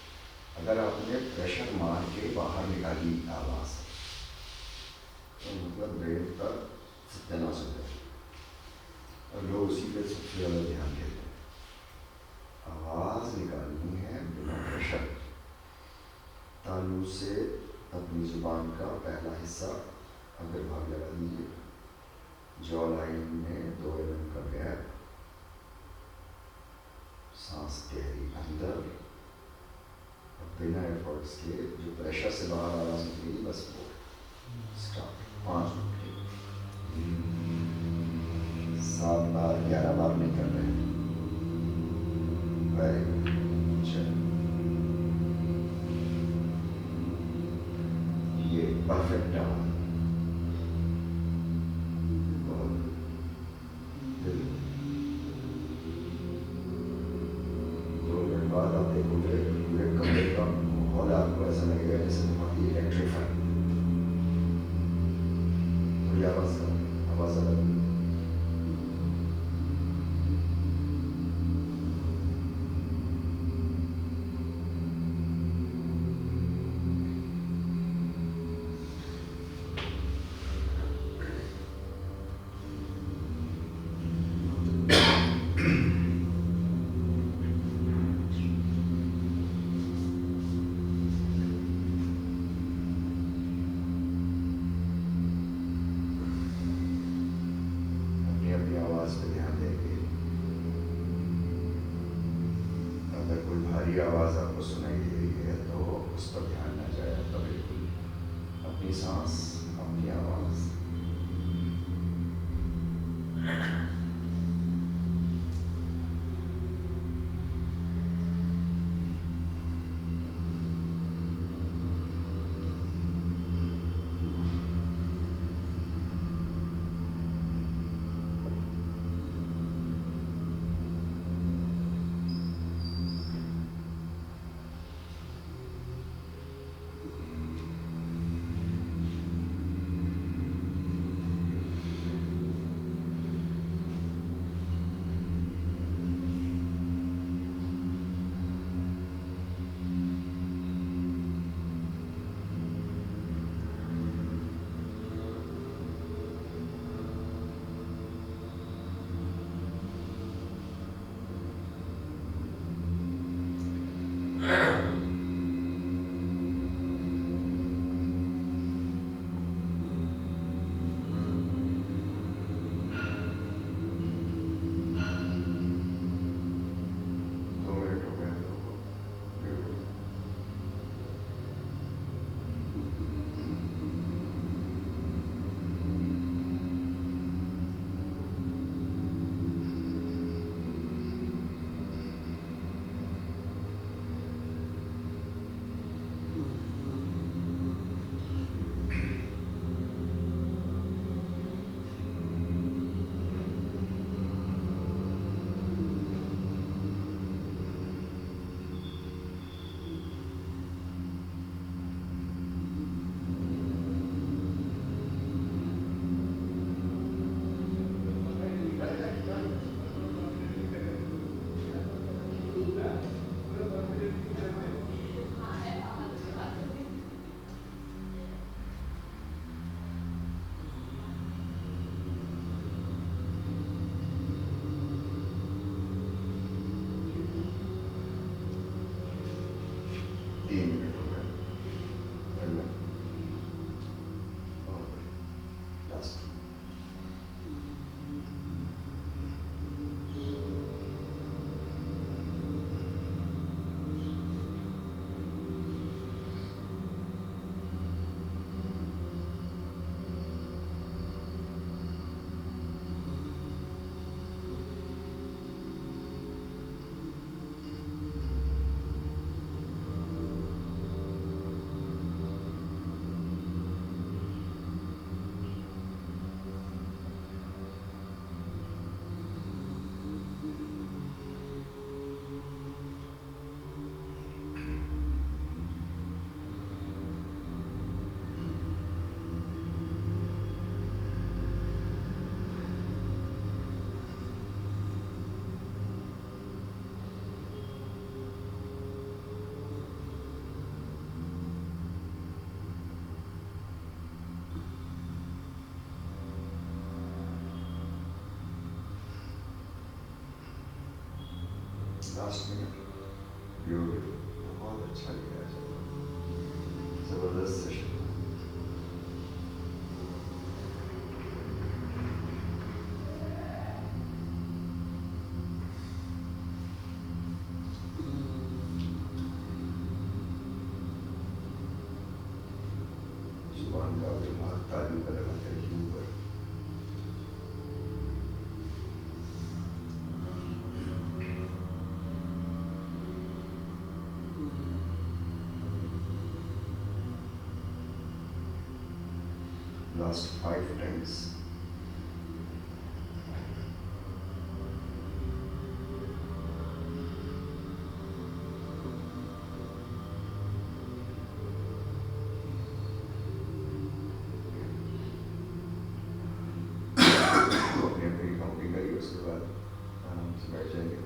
अगर आपने प्रेशर मार के बाहर निकाली आवाज़, तो मतलब ब्रेन का सत्यानाश हो जाए, और लोग उसी पे सबसे ज़्यादा ध्यान देते हैं। आवाज़ निकालनी है बिना प्रेशर। तालू से अपनी जुबान का पहला हिस्सा अगर भाग लगा दीजिए, जॉ लाइन में 2 mm का गैप, सांस गहरी अंदर, और बिना एफर्ट्स के जो प्रेशर से बाहर आवाज़ निकलेगी बस वो स्टार्ट। 5 मिनट 7 बार 11 बार नहीं कर रहे। Very good. चलो, ये परफेक्ट है। बाद आप देखोगे पूरे कमरे का माहौल आपको ऐसा लगेगा जैसे बहुत ही इलेक्ट्रीफाइड। थोड़ी आवाज़ अलग। अपनी आवाज़ पे ध्यान देंगे। अगर कोई भारी आवाज़ आपको सुनाई दे रही है तो उस पर ध्यान न जाए, तो बिल्कुल अपनी सांस, अपनी आवाज़। लास्ट मिनट ब्यूटीफुल, बहुत अच्छा लिया, जबरदस्त सेशन। जुबान का विभाग तालियों का लगाते हैं ऊपर। Last 5 times. अपनी अपनी काउंटिंग करिए, उसके बाद आराम से बैठ जाएंगे।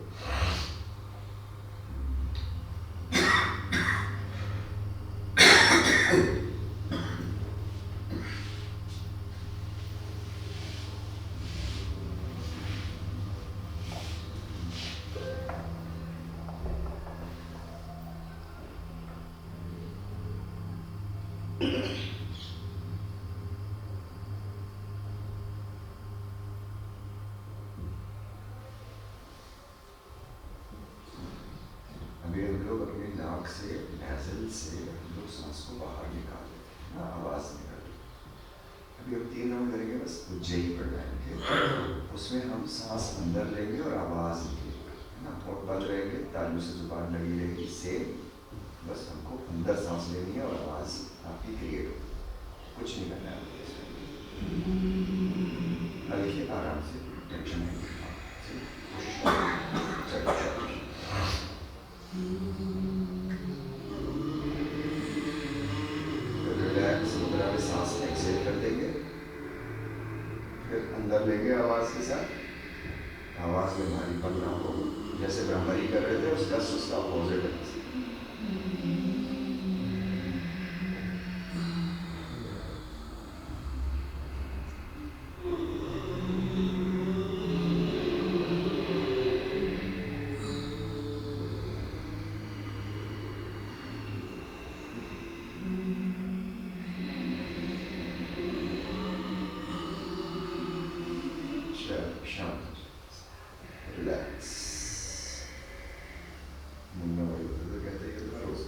अभी हम लोग अपनी नाक से, नैज़ल से हम लोग सांस को बाहर निकाल लेते हैं ना, आवाज़ निकाल लेते हैं। अभी हम 3 राउंड करेंगे, बस उज्जयी प्राणायाम के। उसमें हम सांस अंदर लेंगे और आवाज़ निकलेगी, है ना, और बंद रहेंगे, तालियों से जुबान लगी रहेगी सेम। बस हमको अंदर सांस लेनी है और आवाज़ आपकी क्रिएट हो, कुछ नहीं करना है। हल्के आराम से, टेंशन नहीं रिलैक्स मुद्रा में सांस एक्सेल कर देंगे, फिर अंदर लेंगे आवाज़ के साथ। आवाज़ में भारीपन ना हो, जैसे भ्रामरी कर रहे थे उसका अपोजिट है। शांत, रिलैक्स। मुन्ना भाई होते तो कहते हैं कि रोज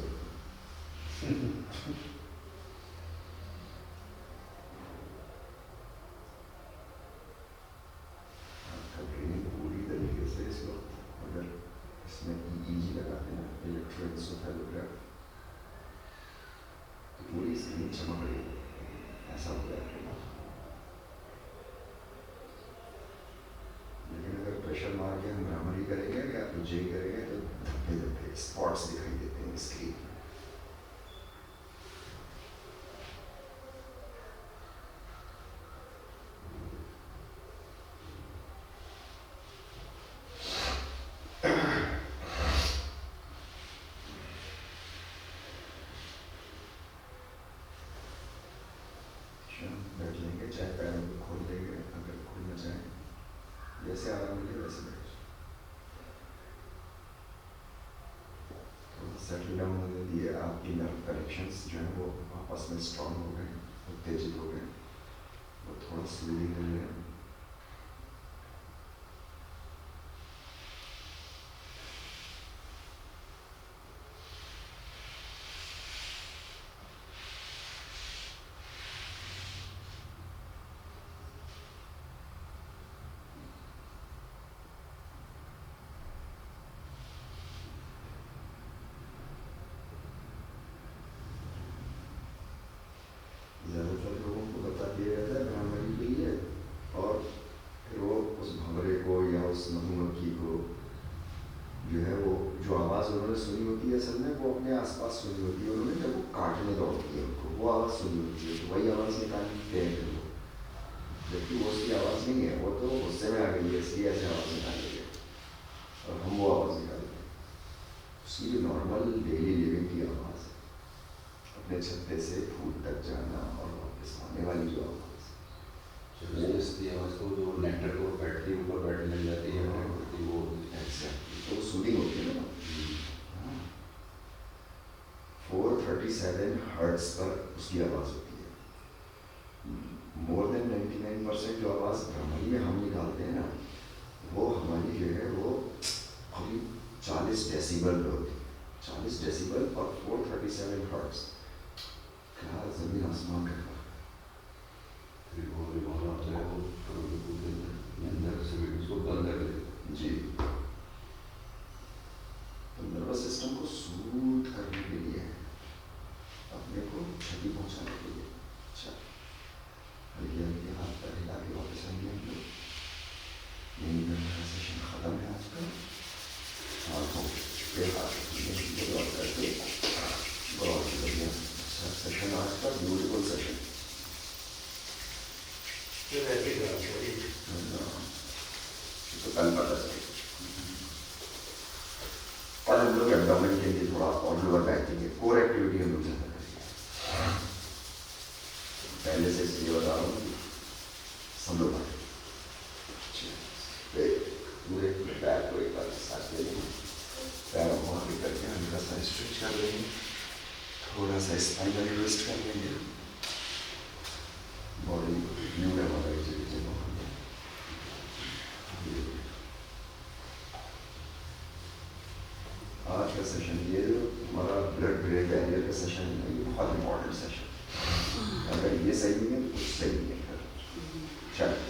आपका ब्रेन पूरी तरीके से इस वक्त, अगर इसमें EEG लगाते हैं, इलेक्ट्रोएंसेफेलोग्राफ, तो पूरी स्क्रीन चमक रही है, ऐसा हो जाएगा। लेकिन अगर प्रेशर मार के हम भ्रामरी करेंगे या उज्जयी करेंगे तो धब्बे धब्बे स्पॉट्स दिखाई देते हैं स्क्रीन में। बैठ लेंगे, चाहे पैरों को खोल देंगे, अगर खोलना चाहें, जैसे आराम मिले वैसे बैठ। तो सेटल डाउन होने दिए, आपकी नर्व कनेक्शंस जो है वो आपस में स्ट्रॉन्ग हो गए, उत्तेजित हो गए, वो थोड़ा सूदिंग मिल रहे हैं। ज़्यादातर लोगों को बता दिया जाता है भ्रामरी के लिए, और फिर वो उस भंवरे को या उस मधुमक्खी को जो है वो जो आवाज़ उन्होंने सुनी होती है, असल में वो अपने आसपास सुनी होती है उन्होंने, जब वो काटने दौड़ती है उनको वो आवाज़ सुनी होती है, तो वही आवाज़ निकालते हैं फिर वो, जबकि वो उसकी आवाज़ नहीं है, वो तो गुस्से में आ गई है इसलिए ऐसे आवाज़ निकाल रही है, और हम वो आवाज़ निकालते हैं। उसकी जो नॉर्मल डेली लिविंग की आवाज़, अपने छत्ते से फूल तक जाना और वापस आने वाली जो आवाज़, जबरदस्ती आवाज़ को जो नेक्टर को बैठती है ऊपर बैठने लग जाती है, वो तो वो सूदिंग होती है ना, वॉइस पर उसकी आवाज़ होती है। मोर देन 99% जो आवाज़ ब्राह्मणी में हम निकालते हैं ना, वो हमारी जो है वो करीब 40 डेसिबल होती है, 40 डेसिबल और 437 हर्ट्ज। क्या ज़मीन आसमान का फर्क है। फिर वो रिमोट आता है, वो अंदर से भी उसको बंद कर देते। जी, तो नर्वस सिस्टम को सूद करने के लिए, अपने को क्षति पहुंचाने के लिए। अच्छा, हल्की हल्की हाथ पर हिला के वापस आएंगे हम लोग। यही मेरा सेशन खत्म है आज का। आँखों पे हाथ करके बहुत बढ़िया अच्छा सेशन आज का, ब्यूटीफुल सेशन। तो कल पता चले। और हम लोग एब्डोमेन के लिए थोड़ा और लोअर बैक के लिए कोर एक्टिविटी हम लोग ज़्यादा करेंगे। पहले से इसलिए बता रहा हूँ, सब लोग पूरे बैक को एक बार साथ ले लेंगे, पैरों को आगे करके हल्का सा स्ट्रेच कर लेंगे, थोड़ा सा स्पाइनल ट्विस्ट कर लेंगे, बॉडी न्यू हमारा आज का सेशन, ये जो हमारा ब्लड ब्रेन बैरियर का सेशन है, ये बहुत इम्पोर्टेंट सेशन। अगर ये सही है तो कुछ सही नहीं है। चलिए